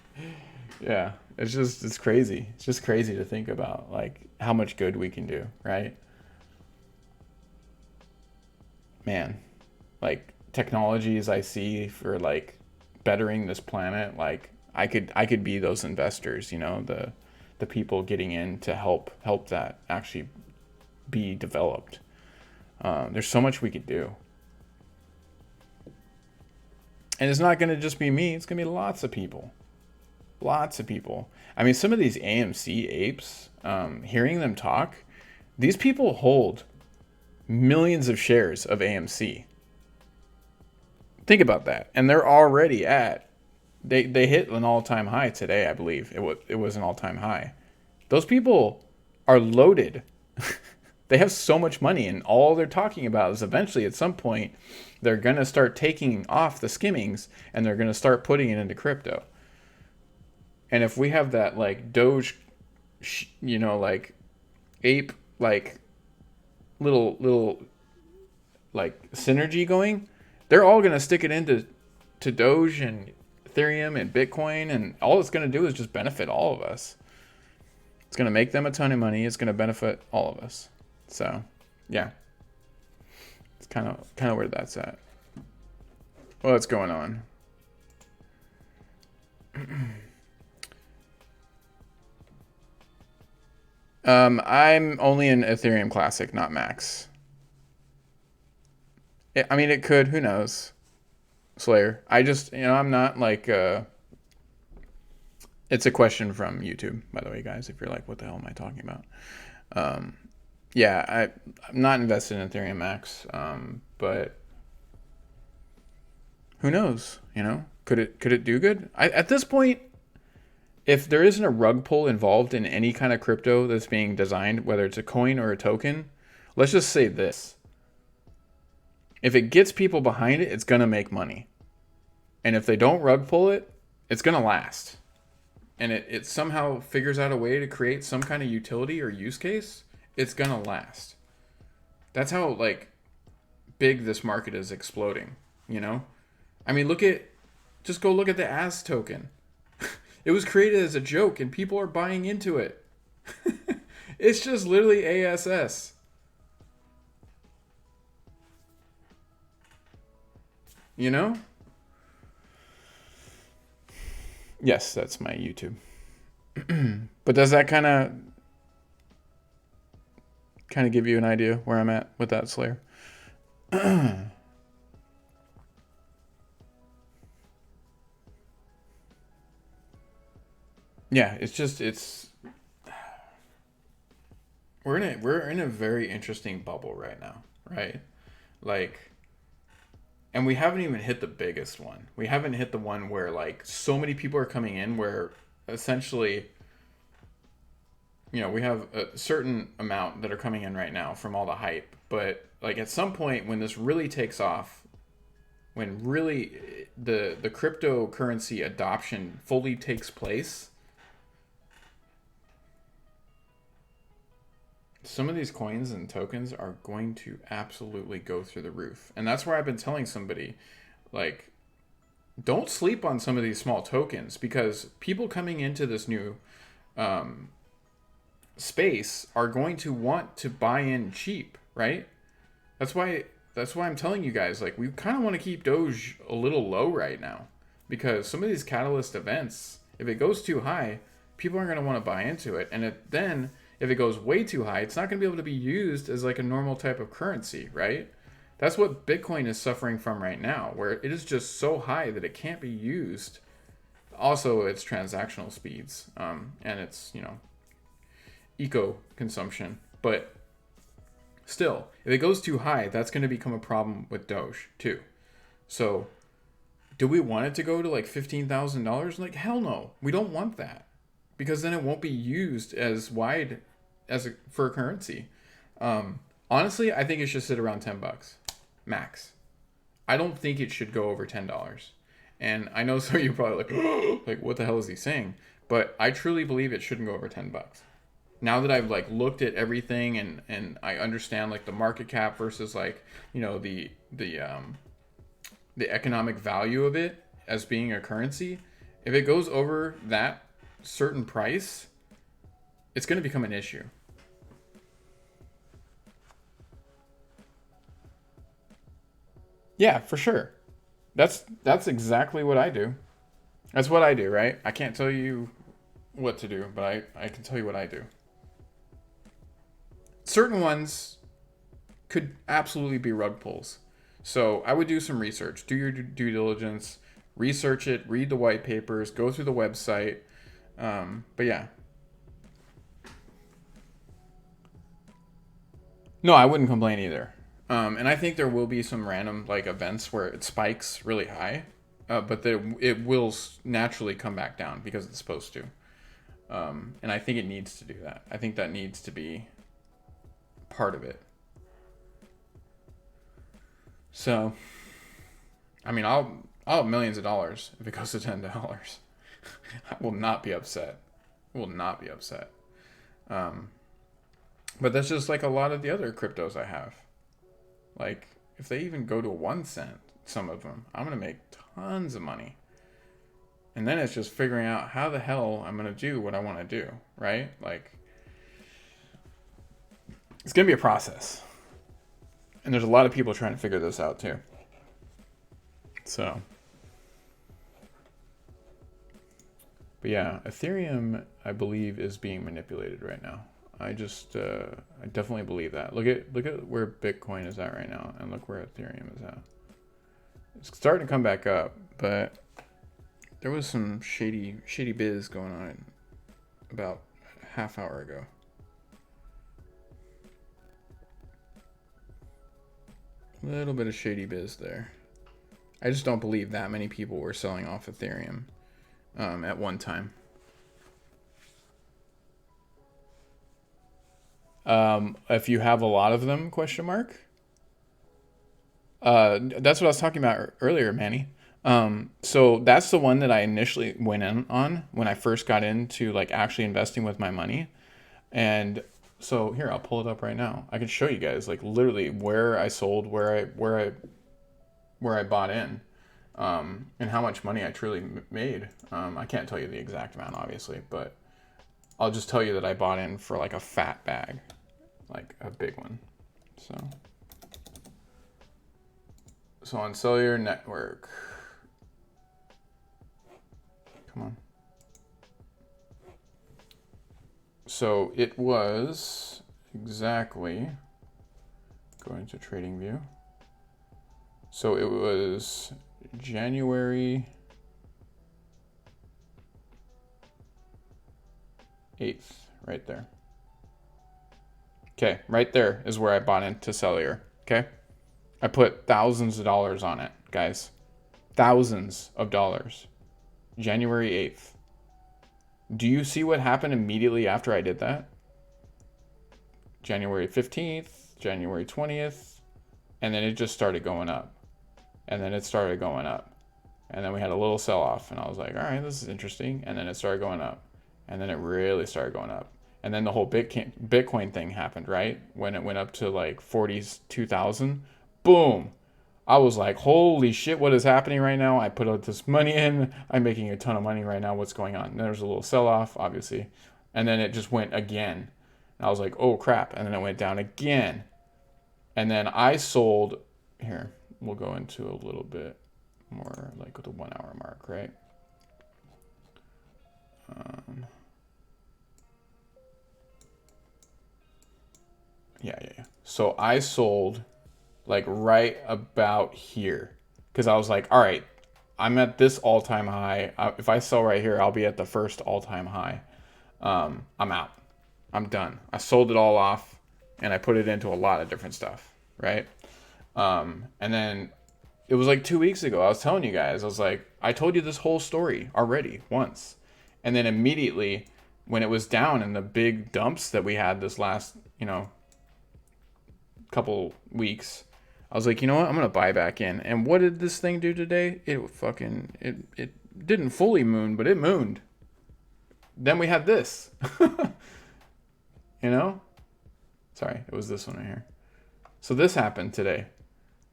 yeah, it's crazy. It's just crazy to think about like how much good we can do, right? Man, like technologies I see for like bettering this planet, like I could be those investors, the people getting in to help that actually be developed. There's so much we could do, and it's not going to just be me. It's going to be lots of people. Lots of people. I mean, some of these AMC apes, hearing them talk, these people hold millions of shares of AMC. Think about that. And they're already at, they hit an all-time high today, I believe. It was an all-time high. Those people are loaded. They have so much money, and all they're talking about is eventually at some point they're going to start taking off the skimmings and they're going to start putting it into crypto. And if we have that like Doge, like ape, like little like synergy going, they're all going to stick it into Doge and Ethereum and Bitcoin, and all it's going to do is just benefit all of us. It's going to make them a ton of money. It's going to benefit all of us. So, yeah, it's kind of where that's at. What's going on? I'm only in Ethereum Classic, not Max. I mean, it could. Who knows? Slayer. I just, I'm not like. It's a question from YouTube, by the way, guys. If you're like, what the hell am I talking about? Yeah, I'm not invested in Ethereum Max, but who knows? Could it do good? At this point, if there isn't a rug pull involved in any kind of crypto that's being designed, whether it's a coin or a token, let's just say this: if it gets people behind it, it's gonna make money, and if they don't rug pull it, it's gonna last. And it somehow figures out a way to create some kind of utility or use case, it's gonna last. That's how like big this market is exploding. I mean, just go look at the AS token. It was created as a joke, and people are buying into it. It's just literally ASS. Yes, that's my YouTube. But does that kind of give you an idea where I'm at with that, Slayer? Yeah, it's we're in a very interesting bubble right now, right? Like, and we haven't even hit the biggest one. We haven't hit the one where like so many people are coming in where essentially we have a certain amount that are coming in right now from all the hype, but like at some point when this really takes off, when really the cryptocurrency adoption fully takes place, some of these coins and tokens are going to absolutely go through the roof. And that's where I've been telling somebody, like, don't sleep on some of these small tokens, because people coming into this new space are going to want to buy in cheap, right? That's why I'm telling you guys, like, we kind of want to keep Doge a little low right now, because some of these catalyst events, if it goes too high, people aren't going to want to buy into it, and then if it goes way too high, it's not going to be able to be used as like a normal type of currency, right? That's what Bitcoin is suffering from right now, where it is just so high that it can't be used. Also, its transactional speeds, and its eco consumption. But still, if it goes too high, that's going to become a problem with Doge too. So, do we want it to go to like $15,000? Like, hell no, we don't want that, because then it won't be used as wide for a currency. Honestly, I think it should sit around $10 max. I don't think it should go over $10. And I know some of you probably like, like, what the hell is he saying? But I truly believe it shouldn't go over $10. Now that I've like looked at everything and I understand like the market cap versus like the economic value of it as being a currency, if it goes over that certain price, it's going to become an issue. Yeah, for sure. That's exactly what I do. That's what I do, right? I can't tell you what to do, but I can tell you what I do. Certain ones could absolutely be rug pulls. So I would do some research, do your due diligence, research it, read the white papers, go through the website, But yeah. No, I wouldn't complain either. And I think there will be some random like events where it spikes really high, but it will naturally come back down because it's supposed to. And I think it needs to do that. I think that needs to be part of it. So, I mean, I'll have millions of dollars if it goes to $10. I will not be upset. I will not be upset. Um, but that's just like a lot of the other cryptos I have. Like, if they even go to 1 cent, some of them, I'm going to make tons of money. And then it's just figuring out how the hell I'm going to do what I want to do, right? Like, it's going to be a process. And there's a lot of people trying to figure this out too. So, but yeah, Ethereum, I believe, is being manipulated right now. I definitely believe that. Look at where Bitcoin is at right now, and look where Ethereum is at. It's starting to come back up, but there was some shady biz going on about a half hour ago. A little bit of shady biz there. I just don't believe that many people were selling off Ethereum at one time. If you have a lot of them, question mark. That's what I was talking about earlier, Manny. So that's the one that I initially went in on when I first got into like actually investing with my money. And so here, I'll pull it up right now. I can show you guys like literally where I sold, where I bought in, and how much money I truly made. I can't tell you the exact amount, obviously, but I'll just tell you that I bought in for like a fat bag, like a big one. So on Cellular Network, come on. So it was exactly, going to TradingView. So it was January 8th, right there. Okay, right there is where I bought into Cellular. Okay, I put thousands of dollars on it, guys. Thousands of dollars. January 8th. Do you see what happened immediately after I did that? January 15th, January 20th, and then it just started going up. And then it started going up. And then we had a little sell-off, and I was like, all right, this is interesting. And then it started going up. And then it really started going up. And then the whole Bitcoin thing happened, right? When it went up to like 42,000, boom. I was like, holy shit, what is happening right now? I put out this money in. I'm making a ton of money right now. What's going on? And there was a little sell-off, obviously. And then it just went again. And I was like, oh, crap. And then it went down again. And then I sold, here, we'll go into a little bit more like with the 1 hour mark, right? Yeah. So I sold like right about here because I was like, all right, I'm at this all-time high. If I sell right here, I'll be at the first all-time high. I'm out. I'm done. I sold it all off and I put it into a lot of different stuff, right? And then it was like 2 weeks ago. I was telling you guys, I was like, I told you this whole story already once. And then immediately when it was down in the big dumps that we had this last, couple weeks, I was like, you know what? I'm going to buy back in. And what did this thing do today? It didn't fully moon, but it mooned. Then we had this. Sorry, it was this one right here. So this happened today.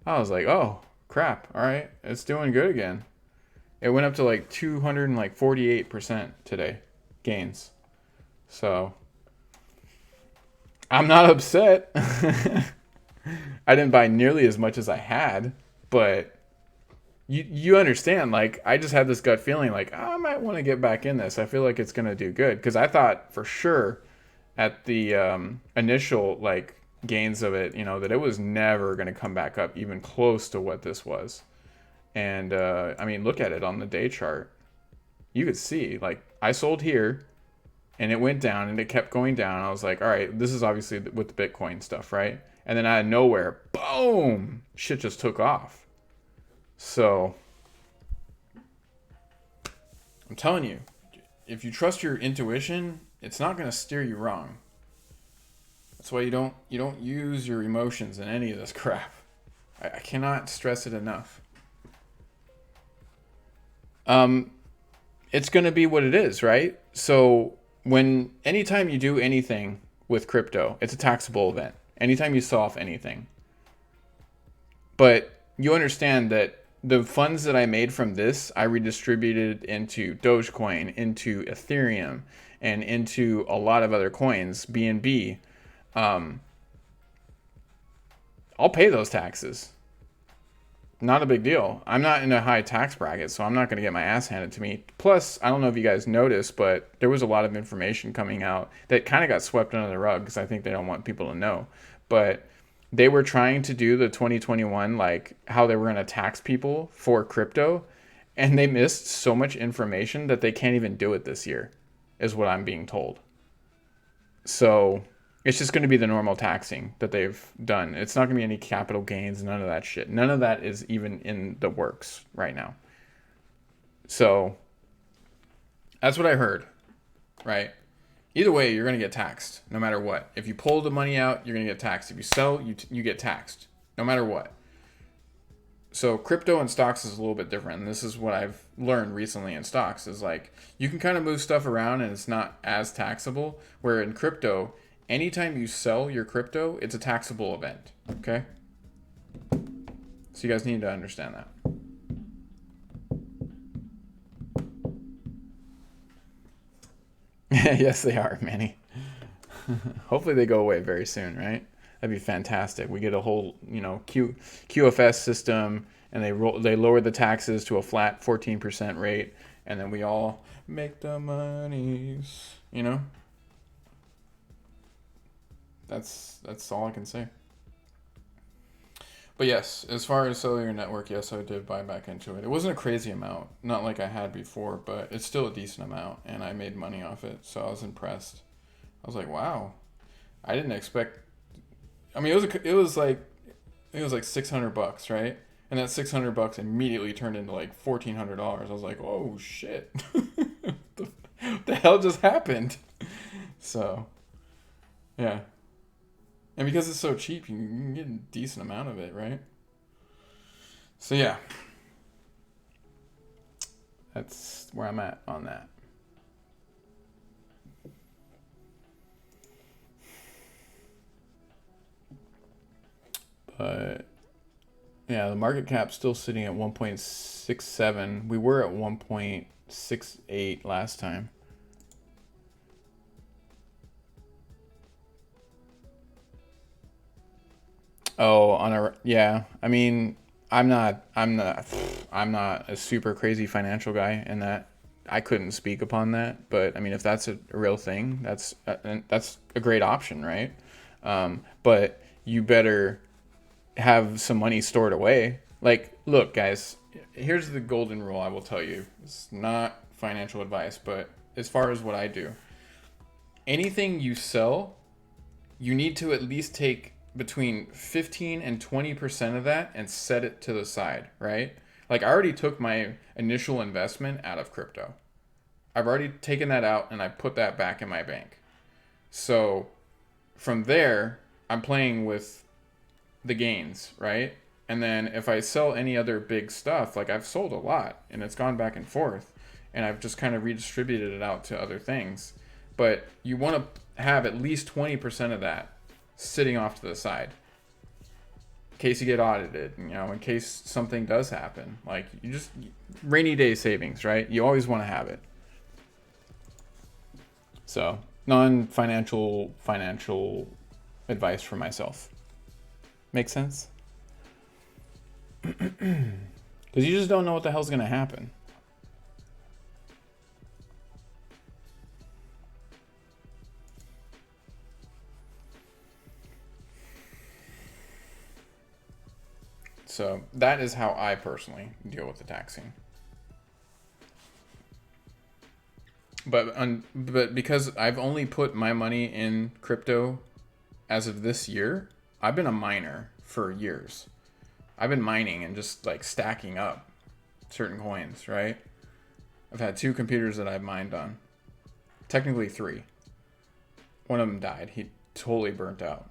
I was like, oh, crap. All right. It's doing good again. It went up to like 248% today gains. So I'm not upset. I didn't buy nearly as much as I had, but you understand, like, I just had this gut feeling like, oh, I might want to get back in this. I feel like it's going to do good because I thought for sure at the initial like gains of it, that it was never going to come back up even close to what this was. And I mean, look at it on the day chart. you could see, like, I sold here and it went down and it kept going down. I was like, all right, this is obviously with the Bitcoin stuff, right? And then out of nowhere, boom, shit just took off. So I'm telling you, if you trust your intuition, it's not going to steer you wrong. That's why you don't use your emotions in any of this crap. I cannot stress it enough. It's going to be what it is, right? So anytime you do anything with crypto, it's a taxable event. Anytime you sell off anything. But you understand that the funds that I made from this, I redistributed into Dogecoin, into Ethereum, and into a lot of other coins, BNB. I'll pay those taxes. Not a big deal. I'm not in a high tax bracket, so I'm not going to get my ass handed to me. Plus, I don't know if you guys noticed, but there was a lot of information coming out that kind of got swept under the rug because I think they don't want people to know. But they were trying to do the 2021, like how they were going to tax people for crypto, and they missed so much information that they can't even do it this year, is what I'm being told. So it's just going to be the normal taxing that they've done. It's not going to be any capital gains, none of that shit. None of that is even in the works right now. So that's what I heard, right? Either way, you're going to get taxed no matter what. If you pull the money out, you're going to get taxed. If you sell, you get taxed no matter what. So crypto and stocks is a little bit different. And this is what I've learned recently in stocks is like you can kind of move stuff around and it's not as taxable. Where in crypto, anytime you sell your crypto, it's a taxable event. Okay? So you guys need to understand that. Yes, they are, Manny. Hopefully they go away very soon, right? That'd be fantastic. We get a whole, QFS system, and they lower the taxes to a flat 14% rate, and then we all make the monies. That's all I can say. But yes, as far as cellular network, yes, I did buy back into it. It wasn't a crazy amount, not like I had before, but it's still a decent amount, and I made money off it, so I was impressed. I was like, wow, I didn't expect. I mean, it was like $600, right? And that $600 immediately turned into like $1,400. I was like, oh shit, what the hell just happened? So, yeah. And because it's so cheap, you can get a decent amount of it, right? So yeah, that's where I'm at on that. But yeah, the market cap's still sitting at 1.67. We were at 1.68 last time. Yeah. I mean, I'm not a super crazy financial guy in that I couldn't speak upon that. But I mean, if that's a real thing, that's a great option, right? But you better have some money stored away. Like, look, guys, here's the golden rule I will tell you. It's not financial advice, but as far as what I do, anything you sell, you need to at least take between 15 and 20% of that and set it to the side, right? Like, I already took my initial investment out of crypto. I've already taken that out and I put that back in my bank. So from there, I'm playing with the gains, right? And then if I sell any other big stuff, like I've sold a lot and it's gone back and forth and I've just kind of redistributed it out to other things. But you want to have at least 20% of that sitting off to the side in case you get audited, in case something does happen. Like, you just rainy day savings, right? You always want to have it. So, non-financial financial advice for myself. Make sense? Because you just don't know what the hell's going to happen. So that is how I personally deal with the taxing. but because I've only put my money in crypto as of this year, I've been a miner for years. I've been mining and just like stacking up certain coins, right? I've had two computers that I've mined on. Technically three. One of them died. He totally burnt out.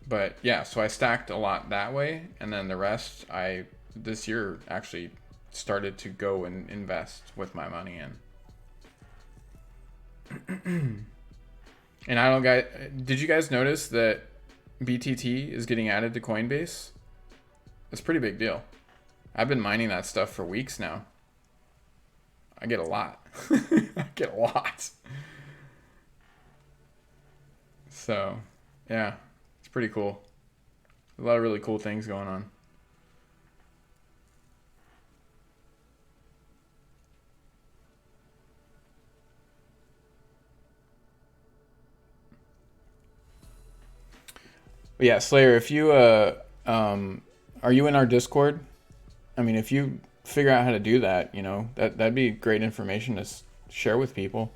But yeah, so I stacked a lot that way, and then the rest I this year actually started to go and invest with my money in. And I don't guys, did you guys notice that BTT is getting added to Coinbase? It's a pretty big deal. I've been mining that stuff for weeks now. I get a lot. I get a lot. So, yeah, it's pretty cool. A lot of really cool things going on. But yeah, Slayer, if you are you in our Discord? I mean, if you figure out how to do that, that'd be great information to share with people,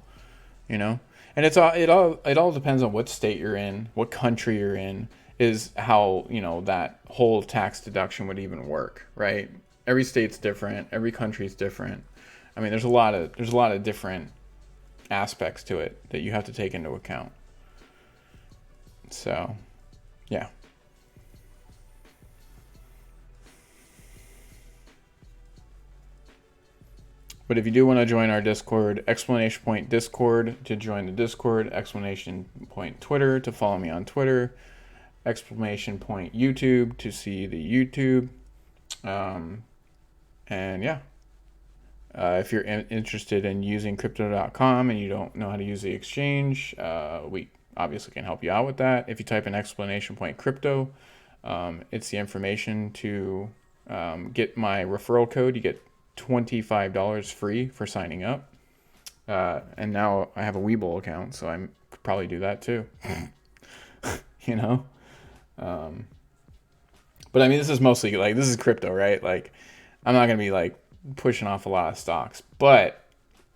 you know. And it all depends on what state you're in, what country you're in, is how that whole tax deduction would even work, right? Every state's different, every country's different. I mean, there's a lot of different aspects to it that you have to take into account. So, yeah. But if you do want to join our Discord, exclamation point Discord to join the Discord, exclamation point Twitter to follow me on Twitter, exclamation point YouTube to see the YouTube. Um, and yeah, if you're interested in using crypto.com and you don't know how to use the exchange, we obviously can help you out with that. If you type in exclamation point crypto, it's the information to get my referral code. You get $25 free for signing up. And now I have a Webull account, so I could probably do that too. you know? But I mean, this is mostly like, this is crypto, right? Like, I'm not going to be like pushing off a lot of stocks, but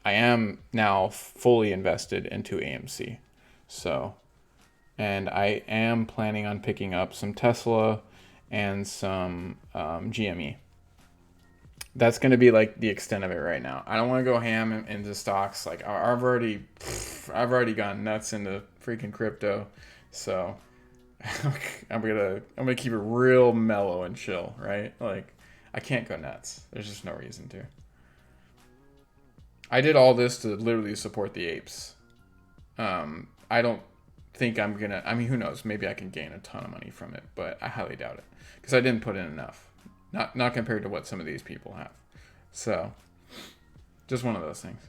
I am now fully invested into AMC. So, and I am planning on picking up some Tesla and some GME. That's going to be like the extent of it right now. I don't want to go ham into stocks. Like I've already gone nuts into freaking crypto. So I'm gonna keep it real mellow and chill, right? Like I can't go nuts. There's just no reason to. I did all this to literally support the apes. I don't think I'm gonna. I mean, who knows? Maybe I can gain a ton of money from it, but I highly doubt it because I didn't put in enough. Not compared to what some of these people have. So, just one of those things.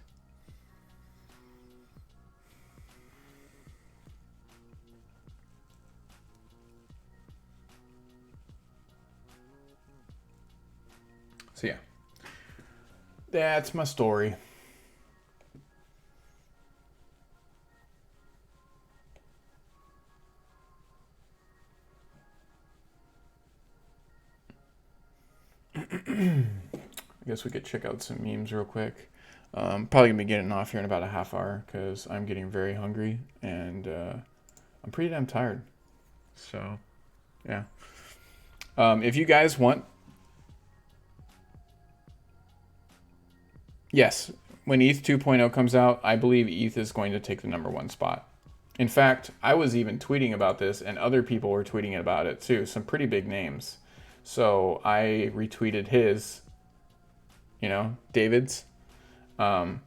So yeah, that's my story. I guess we could check out some memes real quick. Probably gonna be getting off here in about a half hour because I'm getting very hungry and I'm pretty damn tired. So, yeah. If you guys want, yes, when ETH 2.0 comes out, I believe ETH is going to take the number one spot. In fact, I was even tweeting about this, and other people were tweeting about it too. Some pretty big names. So I retweeted his, David's. He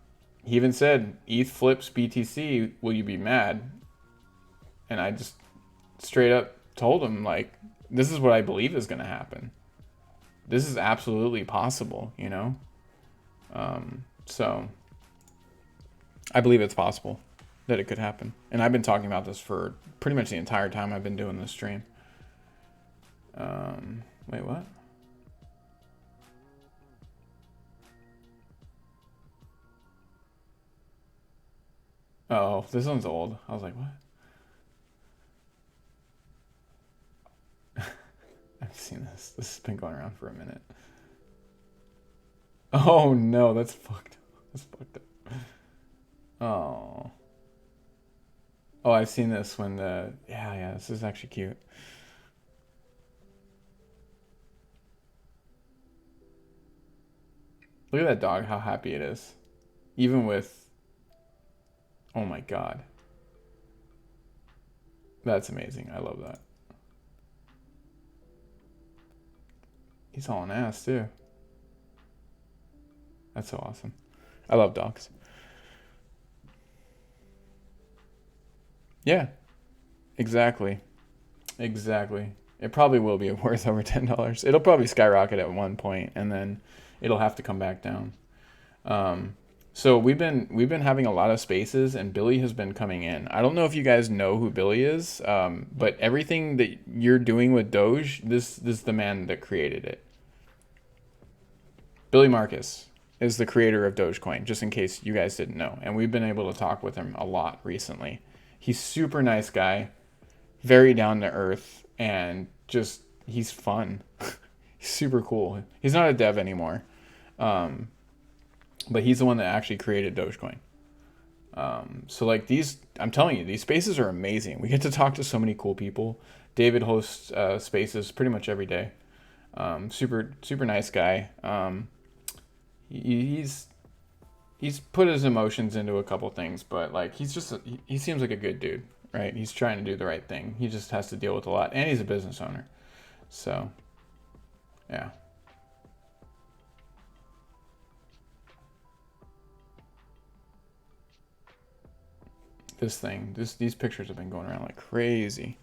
even said, ETH flips BTC, will you be mad? And I just straight up told him, like, this is what I believe is going to happen. This is absolutely possible. So I believe it's possible that it could happen. And I've been talking about this for pretty much the entire time I've been doing this stream. Wait, what? Oh, this one's old. I was like, what? I've seen this. This has been going around for a minute. Oh no, that's fucked up. That's fucked up. Oh. Oh, I've seen this when the yeah, this is actually cute. Look at that dog, how happy it is. Even with oh my god. That's amazing. I love that. He's all an ass too. That's so awesome. I love dogs. Yeah, exactly. Exactly. It probably will be worth over $10. It'll probably skyrocket at one point and then it'll have to come back down. Um, so we've been having a lot of spaces, and Billy has been coming in. I don't know if you guys know who Billy is, but everything that you're doing with Doge, this is the man that created it. Billy Marcus is the creator of Dogecoin, just in case you guys didn't know. And we've been able to talk with him a lot recently. He's super nice guy, very down to earth, and just he's fun. He's super cool. He's not a dev anymore, um, but he's the one that actually created Dogecoin. So like these, I'm telling you, these spaces are amazing. We get to talk to so many cool people. David hosts spaces pretty much every day. Super nice guy. He's he's put his emotions into a couple things, but like he seems like a good dude, right? He's trying to do the right thing. He just has to deal with a lot, and he's a business owner. So yeah, these pictures have been going around like crazy.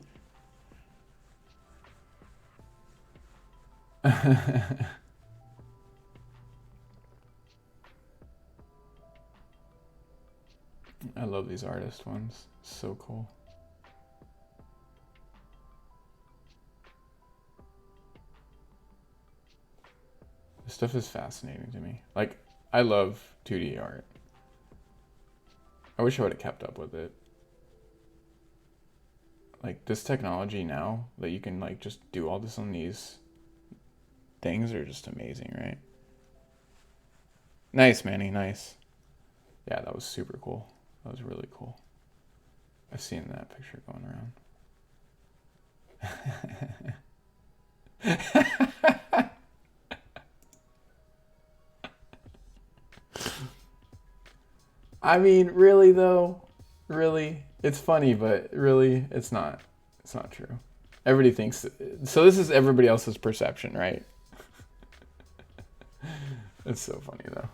I love these artist ones. So cool. This stuff is fascinating to me. Like I love 2D art. I wish I would have kept up with it. Like this technology now that you can like just do all this on these things are just amazing, right? Nice, Manny, nice. Yeah, that was super cool. That was really cool. I've seen that picture going around. I mean, really though, really, it's funny, but really, it's not. It's not true. Everybody thinks so. This is everybody else's perception, right? It's so funny though.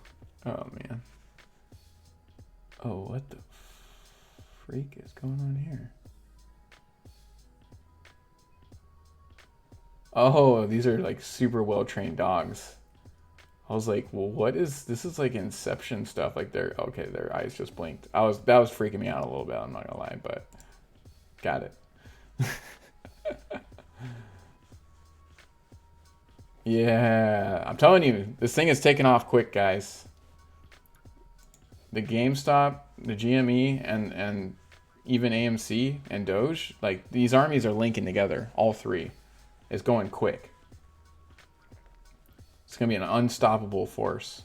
Oh man. Oh, what the freak is going on here? Oh, these are like super well trained dogs. I was like, well, what is this? Is like Inception stuff. Like their okay, their eyes just blinked. That was freaking me out a little bit. I'm not gonna lie, but got it. Yeah, I'm telling you, this thing is taking off quick, guys. The GameStop, the GME, and even AMC and Doge, like these armies are linking together. All three is going quick. It's gonna be an unstoppable force.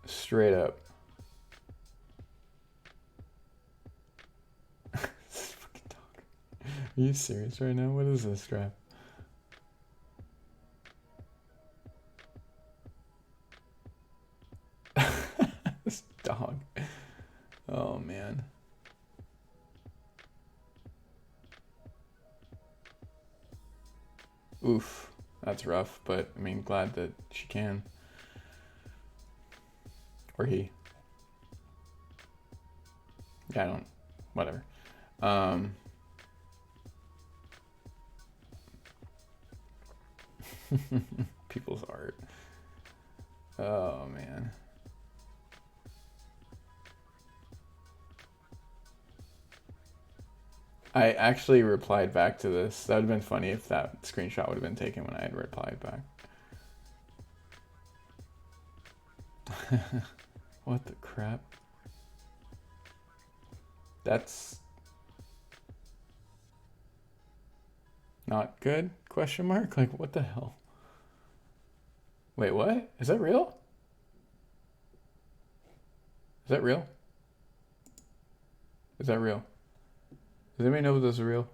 Straight up. This fucking dog. Are you serious right now? What is this strap? This dog. Oh man. Oof. That's rough, but I mean, glad that she can. Or he. Yeah, I don't. Whatever. Um. People's art. Oh man. I actually replied back to this. That would have been funny if that screenshot would have been taken when I had replied back. What the crap? That's not good? Question mark? Like what the hell? Wait, what? Is that real? Is that real? Is that real? Does anybody know if this is real?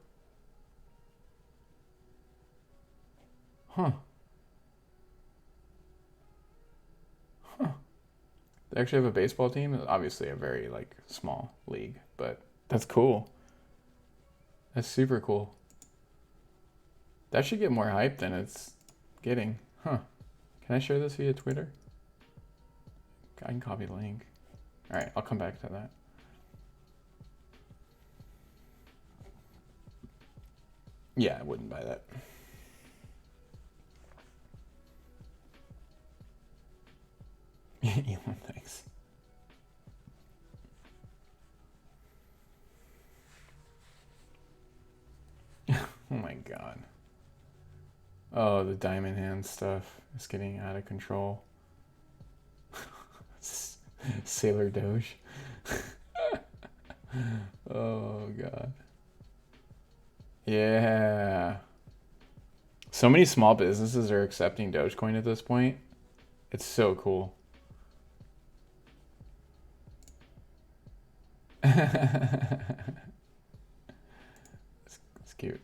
Huh. Huh. They actually have a baseball team. It's obviously a very like small league, but that's cool. That's super cool. That should get more hype than it's getting. Huh. Can I share this via Twitter? I can copy the link. All right, I'll come back to that. Yeah, I wouldn't buy that. Elon, thanks. Oh my god. Oh, the diamond hand stuff is getting out of control. Sailor Doge. Oh god. Yeah. So many small businesses are accepting Dogecoin at this point. It's so cool. It's cute.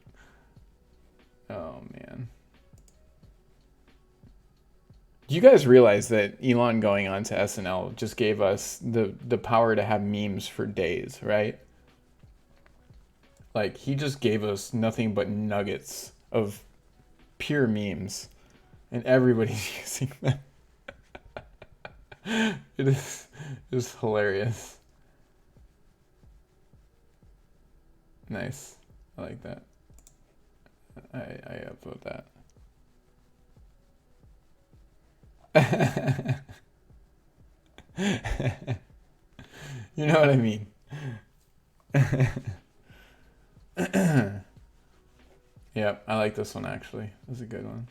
Oh man. Do you guys realize that Elon going on to SNL just gave us the power to have memes for days, right? Like he just gave us nothing but nuggets of pure memes and everybody's using them. It is hilarious. Nice. I like that. I upvote that. You know what I mean? Yep, I like this one actually. This is a good one.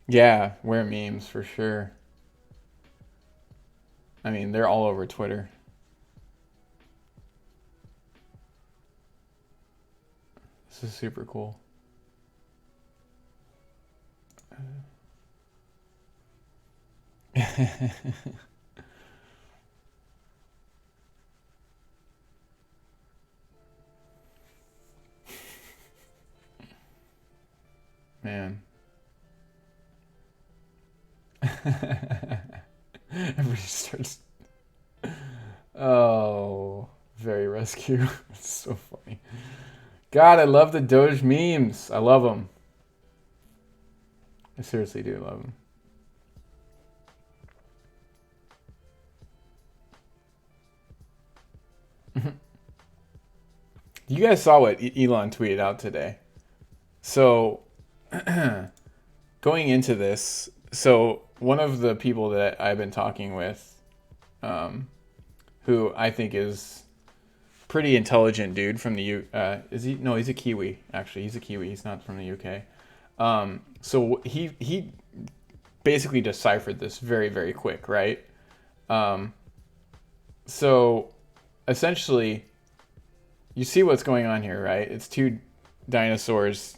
Yeah, wear memes for sure. I mean, they're all over Twitter. This is super cool. Man. Everybody starts. Oh, very rescue. It's so funny. God, I love the Doge memes. I love them. I seriously do love them. You guys saw what Elon tweeted out today. So, going into this, so one of the people that I've been talking with, who I think is pretty intelligent dude from the is he? No, he's a Kiwi. Actually, he's a Kiwi. He's not from the UK. So he basically deciphered this very very quick, right? So essentially, you see what's going on here, right? It's two dinosaurs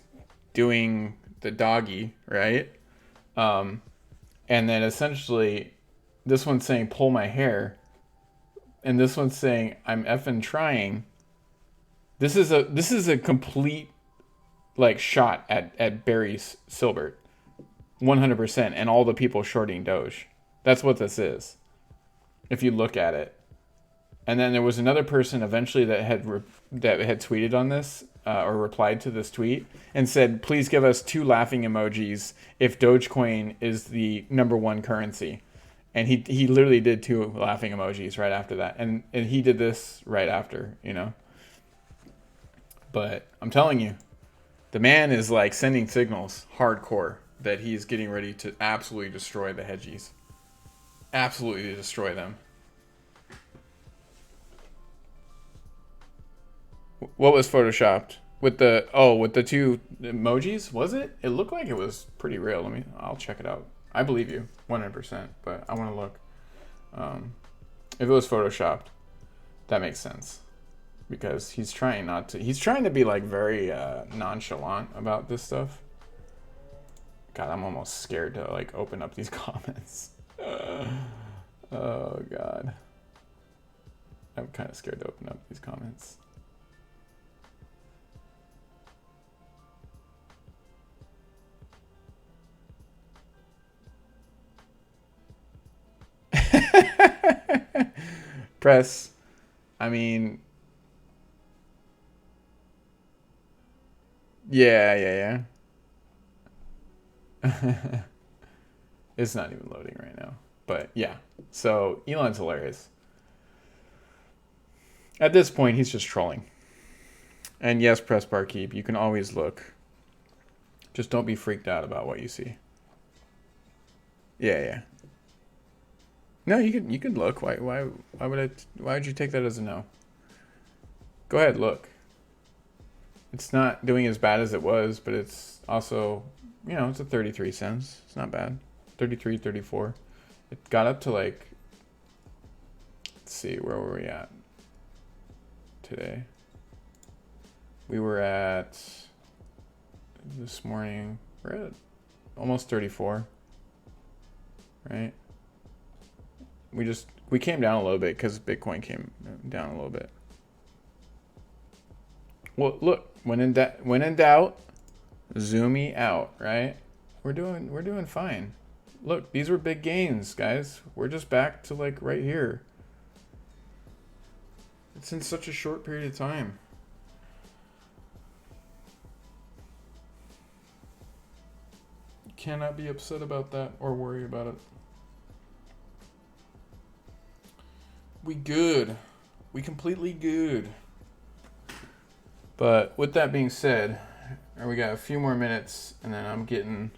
doing the doggy, right? And then essentially, this one's saying "pull my hair," and this one's saying "I'm effing trying." This is a complete like shot at Barry Silbert, 100%, and all the people shorting Doge. That's what this is, if you look at it. And then there was another person eventually that had tweeted on this or replied to this tweet and said, "Please give us 2 laughing emojis if Dogecoin is the #1 currency." And he literally did 2 laughing emojis right after that, and he did this right after, you know. But I'm telling you, the man is like sending signals hardcore that he's getting ready to absolutely destroy the hedgies. Absolutely destroy them. What was photoshopped with the 2 emojis? Was it? It looked like it was pretty real. I'll check it out. I believe you 100%, but I want to look. If it was photoshopped, that makes sense because he's trying not to. He's trying to be like very nonchalant about this stuff. God, I'm almost scared to like open up these comments. Oh God. I'm kind of scared to open up these comments. Press. I mean, yeah. It's not even loading right now. But yeah. So Elon's hilarious. At this point, he's just trolling. And yes, press barkeep, you can always look. Just don't be freaked out about what you see. Yeah. No, you can look. Why would you take that as a no? Go ahead, look. It's not doing as bad as it was, but it's also, it's a 33 cents. It's not bad. 33, 34. It got up to like, let's see, where were we at today? We were at, this morning, we're at almost 34, right? We came down a little bit because Bitcoin came down a little bit. Well, look, when in doubt, zoom me out, right? We're doing fine. Look, these were big gains, guys. We're just back to like right here. It's in such a short period of time. You cannot be upset about that or worry about it. We good. We completely good. But with that being said, we got a few more minutes and then I'm getting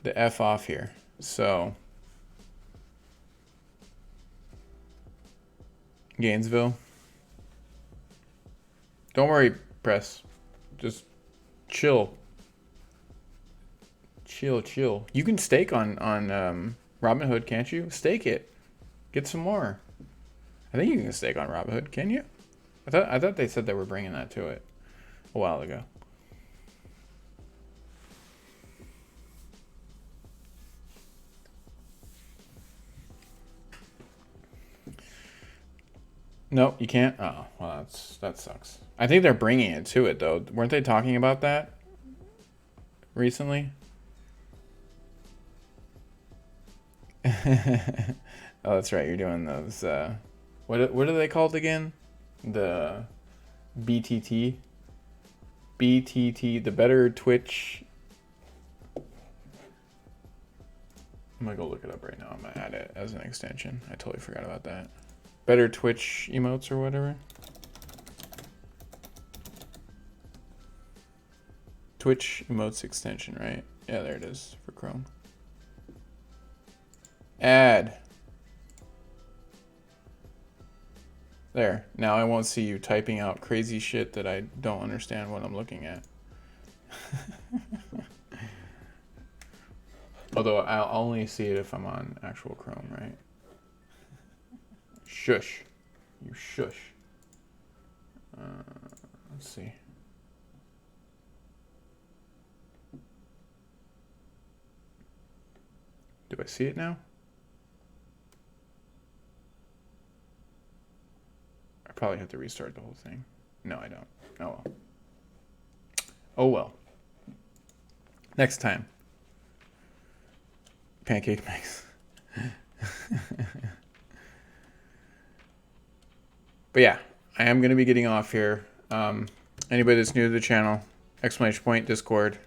the F off here. So, Gainesville. Don't worry, press. Just chill. Chill. You can stake on Robinhood, can't you? Stake it. Get some more. I think you can stake on Robinhood, can you? I thought they said they were bringing that to it a while ago. No, you can't. Oh, well, that sucks. I think they're bringing it to it though. Weren't they talking about that recently? Oh, that's right. You're doing those. What are they called again? The BTT. BTT, the Better Twitch. I'm gonna go look it up right now. I'm gonna add it as an extension. I totally forgot about that. Better Twitch emotes or whatever. Twitch emotes extension, right? Yeah, there it is for Chrome. Add. There. Now I won't see you typing out crazy shit that I don't understand what I'm looking at. Although I'll only see it if I'm on actual Chrome, right? Shush. You shush. Let's see. Do I see it now? I probably have to restart the whole thing. No, I don't. Oh well. Oh well. Next time. Pancake mix. But yeah, I am going to be getting off here. Anybody that's new to the channel, exclamation point, Discord.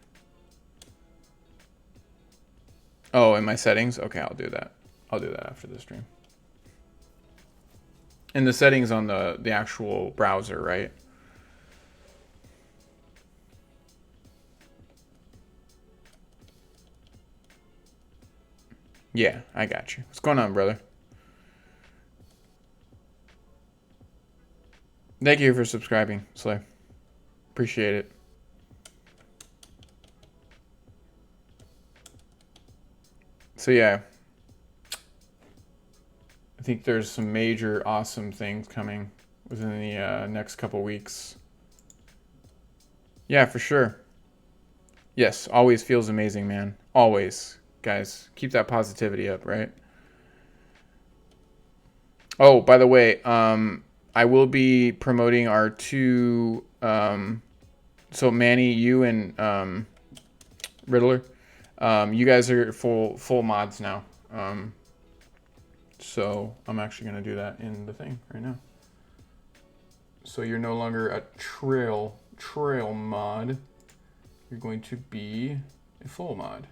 Oh, in my settings? Okay, I'll do that. I'll do that after the stream. In the settings on the actual browser, right? Yeah, I got you. What's going on, brother? Thank you for subscribing, Slay. Appreciate it. So yeah, I think there's some major awesome things coming within the next couple weeks. Yeah, for sure. Yes, always feels amazing, man. Always, guys, keep that positivity up, right? Oh, by the way, I will be promoting our two. So Manny, you and Riddler, you guys are full mods now. So I'm actually gonna do that in the thing right now. So you're no longer a trail mod. You're going to be a full mod.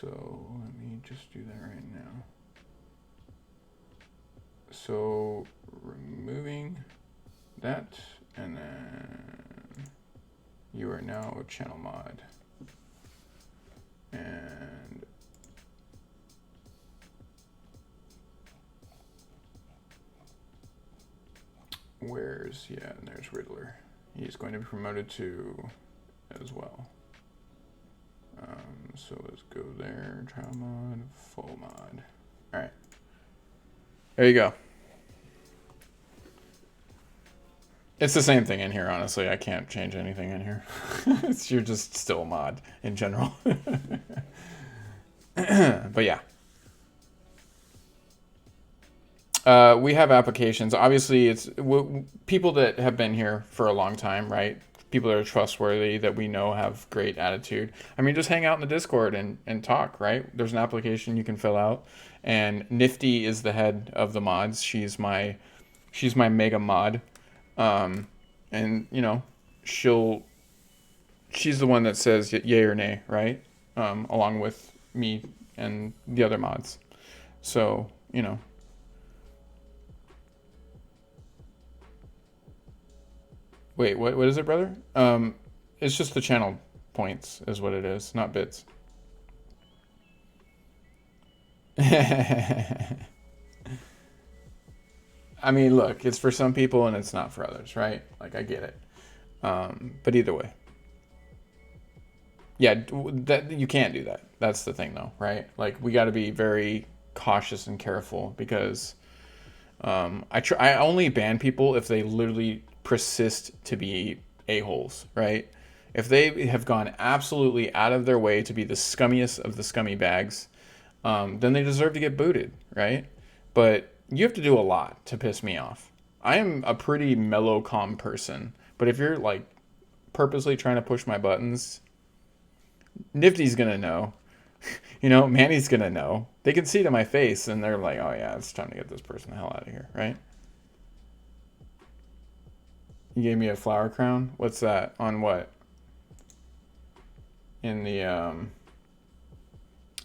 So let me just do that right now. So removing that, and then you are now a channel mod. And and there's Riddler. He's going to be promoted to as well. So let's go there, trial mod, full mod. All right, there you go. It's the same thing in here, honestly. I can't change anything in here. You're just still a mod in general. But yeah. We have applications. Obviously, it's people that have been here for a long time, right? People that are trustworthy, that we know have great attitude. I mean, just hang out in the Discord and talk, right? There's an application you can fill out. And Nifty is the head of the mods. She's my mega mod. And, you know, she's the one that says yay or nay, right? Along with me and the other mods. So, you know. Wait, what is it, brother? It's just the channel points is what it is, not bits. I mean, look, it's for some people and it's not for others, right? Like, I get it. But either way. Yeah, that you can't do that. That's the thing, though, right? Like, we got to be very cautious and careful because I only ban people if they literally persist to be a-holes, right? If they have gone absolutely out of their way to be the scummiest of the scummy bags, then they deserve to get booted, right? But you have to do a lot to piss me off. I am a pretty mellow, calm person, but if you're like purposely trying to push my buttons, Nifty's gonna know. You know, Manny's gonna know. They can see to my face and they're like, oh yeah, it's time to get this person the hell out of here, right? You gave me a flower crown? What's that? On what? In the,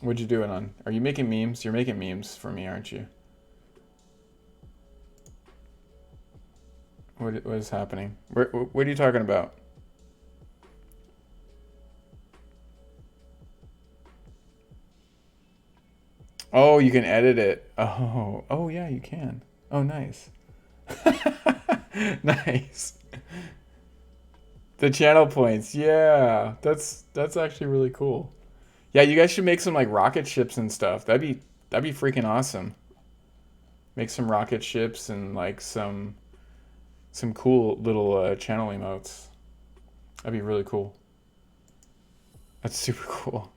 what'd you do it on? Are you making memes? You're making memes for me, aren't you? What is happening? What are you talking about? Oh, you can edit it. Oh yeah, you can. Oh, nice. Nice. The channel points. Yeah, that's actually really cool. Yeah, you guys should make some like rocket ships and stuff. That'd be freaking awesome. Make some rocket ships and like some cool little channel emotes. That'd be really cool. That's super cool.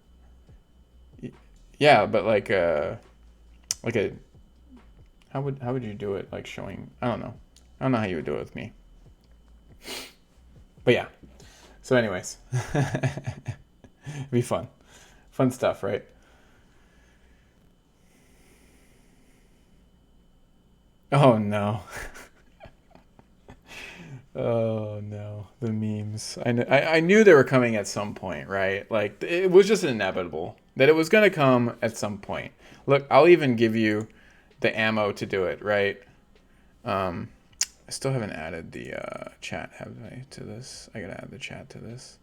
Yeah, but like a how would you do it? Like showing, I don't know. I don't know how you would do it with me. But yeah. So anyways. It'd be fun. Fun stuff, right? Oh no. Oh no, the memes. I knew they were coming at some point, right? Like it was just inevitable that it was gonna come at some point. Look, I'll even give you the ammo to do it, right? Um, I still haven't added the chat, have I, to this? I gotta add the chat to this.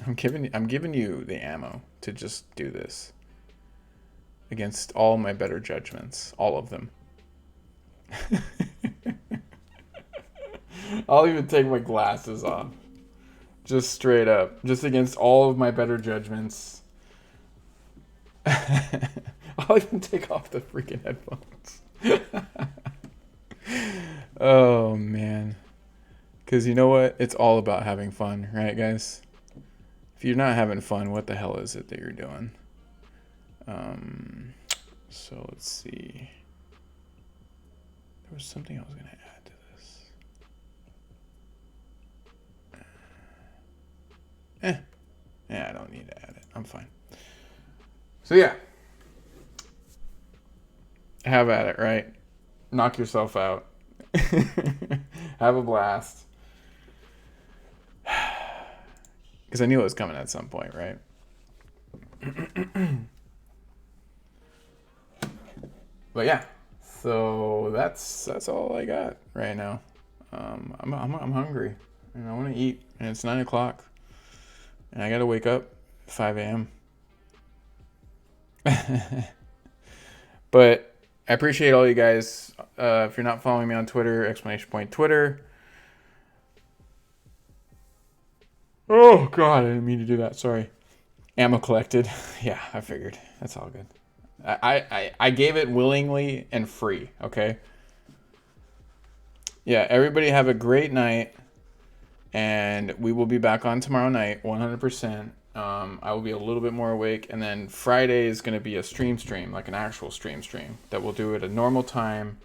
I'm giving you the ammo to just do this against all my better judgments, all of them. I'll even take my glasses off. Just straight up. Just against all of my better judgments. I'll even take off the freaking headphones. Oh man. Because you know what? It's all about having fun, right, guys? If you're not having fun, what the hell is it that you're doing? Um, so let's see. There was something I was going to add to this. Yeah, I don't need to add it. I'm fine. So yeah. Have at it, right? Knock yourself out. Have a blast. Because I knew it was coming at some point, right? But yeah, so that's all I got right now. I'm hungry and I want to eat, and it's 9 o'clock, and I gotta wake up 5 a.m. But I appreciate all you guys. If you're not following me on Twitter, exclamation point Twitter. Oh God, I didn't mean to do that. Sorry. Ammo collected. Yeah, I figured. That's all good. I gave it willingly and free. Okay. Yeah. Everybody have a great night, and we will be back on tomorrow night, 100%. I will be a little bit more awake, and then Friday is going to be a stream, like an actual stream that we'll do at a normal time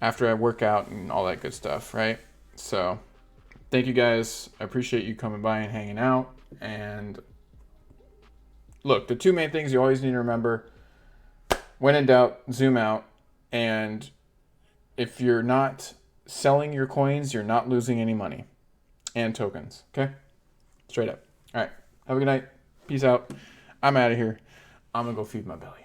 after I work out and all that good stuff, right? So, thank you guys. I appreciate you coming by and hanging out. And look, the two main things you always need to remember: when in doubt, zoom out. And if you're not selling your coins, you're not losing any money and tokens. Okay? Straight up. All right. Have a good night. Peace out. I'm out of here. I'm going to go feed my belly.